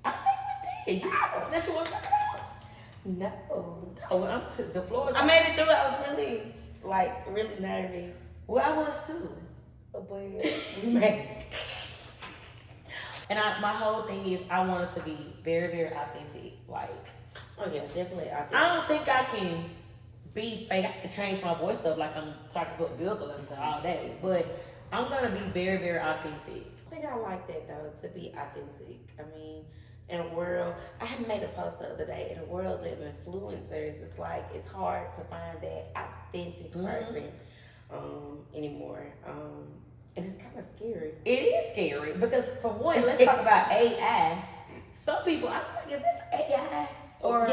I think we did. You got something that you want to talk about? No. Oh, the floor is. I made it through. I was really nervous. Well, I was too. But we made it. And my whole thing is I want it to be very, very authentic. Like, Oh yeah, definitely. I don't think I can be fake. I can change my voice up like I'm talking to a bill all day. But I'm gonna be very, very authentic. I think I like that though, to be authentic. I mean, in a world, I had made a post the other day, in a world of influencers, it's hard to find that authentic person anymore. And it's kind of scary. It is scary because for one, let's talk about AI. Some people, I'm like, is this AI? Or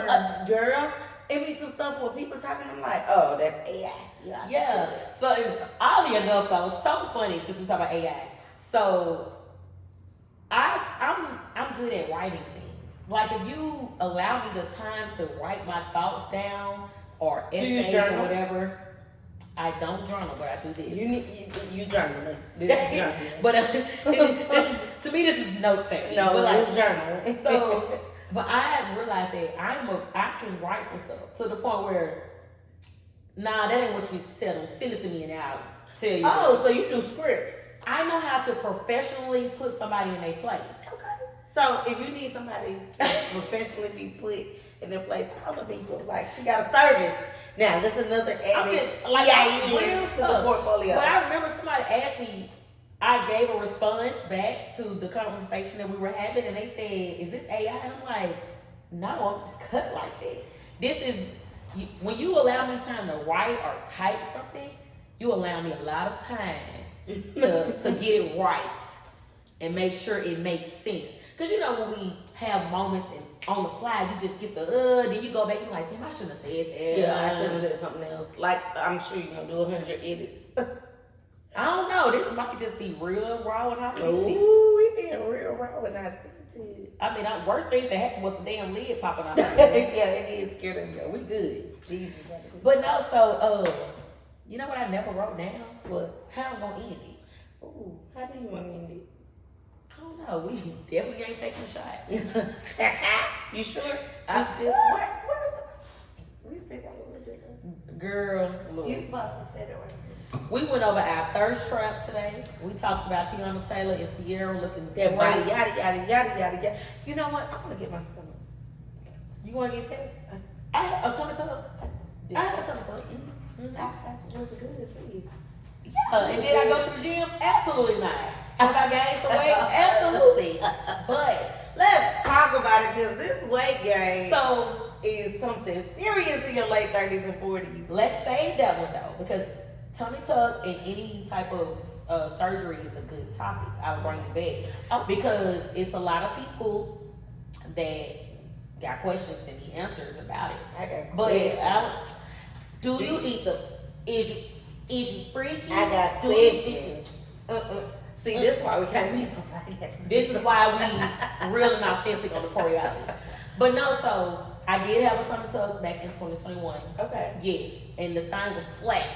girl, it be some stuff where people talking, I'm like, oh, that's AI. Yeah. So it's oddly enough though, so funny since we talk about AI. So I'm good at writing things. Like if you allow me the time to write my thoughts down or essays or whatever, I don't journal, but I do this. You journal. But to me, this is note taking. No, but it's journaling. So, but I have realized that I can write some stuff to the point where, nah, that ain't what you tell them. Send it to me and I'll tell you. Oh, so you do scripts. I know how to professionally put somebody in their place. Okay. So if you need somebody to professionally be put in their place, tell the people like she got a service. Now this is another added real to the portfolio. But I remember somebody asked me, I gave a response back to the conversation that we were having, and they said, "Is this AI?" And I'm like, "No, I'm just cut like that." This is when you allow me time to write or type something, you allow me a lot of time to get it right and make sure it makes sense. Because you know when we have moments and on the fly, you just get the then you go back and you're like, damn, I shouldn't have said that. Yeah, I should have said something else. Like I'm sure you're gonna do 100 edits. I don't know. This might just be real raw and authentic. Ooh, we being real raw and authentic. I mean, worst thing that happened was the damn lid popping out. Yeah, it is scary. We good. Jesus. But no, so you know what I never wrote down? What? How I'm gonna end it. Ooh, how do you want to end it? I don't know. We definitely ain't taking a shot. You sure? I still. Where's we still got a little bit. Girl, look. You supposed to say that right. We went over our thirst trap today. We talked about Tiana Taylor and Sierra looking That great. body, yada. You know what? I'm gonna get my stomach. You want to get that? I have a tummy tuck. I have a tummy tuck. That was good to you. Yeah, and did I go to the gym? Absolutely not. Have I gained some weight? Absolutely. But let's talk about it because this weight gain so is something serious in your late 30s and 40s. Let's save that one though, because tummy tuck and any type of surgery is a good topic. I'll bring it back because it's a lot of people that got questions and the answers about it. I got questions. But do you eat the? Is you freaky? I got questions. See, this is why we can't be. This is why we real and authentic on the choreography. But no, so I did have a tummy tuck back in 2021. Okay. Yes, and the thing was flat.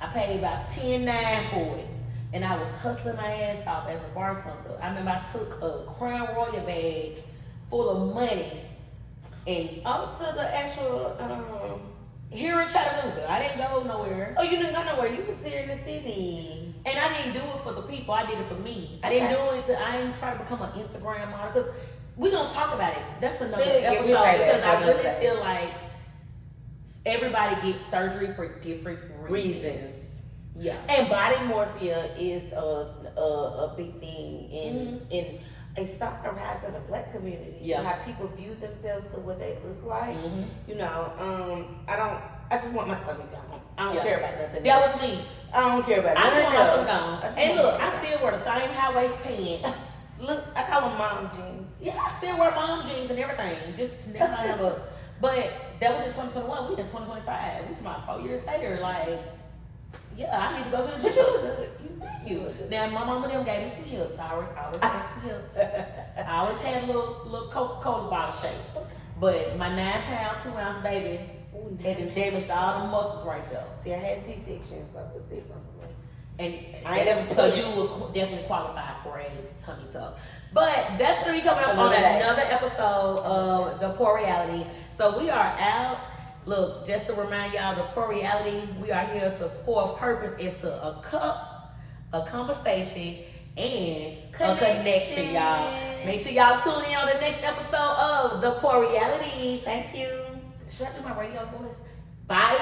I paid about $10.9 for it, and I was hustling my ass off as a bartender. I remember I took a Crown Royal bag full of money, and to the actual here in Chattanooga. I didn't go nowhere. Oh, you didn't go nowhere. You was here in the city. And I didn't do it for the people. I did it for me. I didn't do it I didn't try to become an Instagram model. Because we're going to talk about it. That's another episode. Because I really feel like everybody gets surgery for different reasons. Yeah. And body morphia is a big thing in it's starting to rise in the black community. Yeah. How people view themselves to what they look like. You know, I just want my stomach gone. I don't care about nothing. That was me. I don't care about I nothing. just want my stomach gone. And look, I still wear the same high waist pants. Look, I call them mom jeans. Yeah, I still wear mom jeans and everything. Just never have a. But that was in 2021. We in 2025. We talking about 4 years later. Like, yeah, I need to go to the gym. But you look good. Thank you. Now my mama them gave me some hips. I always had some hips. I always had a little Coca-Cola bottle shape. But my 9 pound, 2 ounce baby had damaged all the muscles right there. See, I had C-section, so it was different. And I ain't never so you would definitely qualify for a tummy tuck. But that's gonna be coming up on another episode of The Poor Reality. So we are out. Look, just to remind y'all, The Poor Reality, we are here to pour purpose into a cup, a conversation, and a connection, y'all. Make sure y'all tune in on the next episode of The Poor Reality. Thank you. Should I do my radio voice? Bye.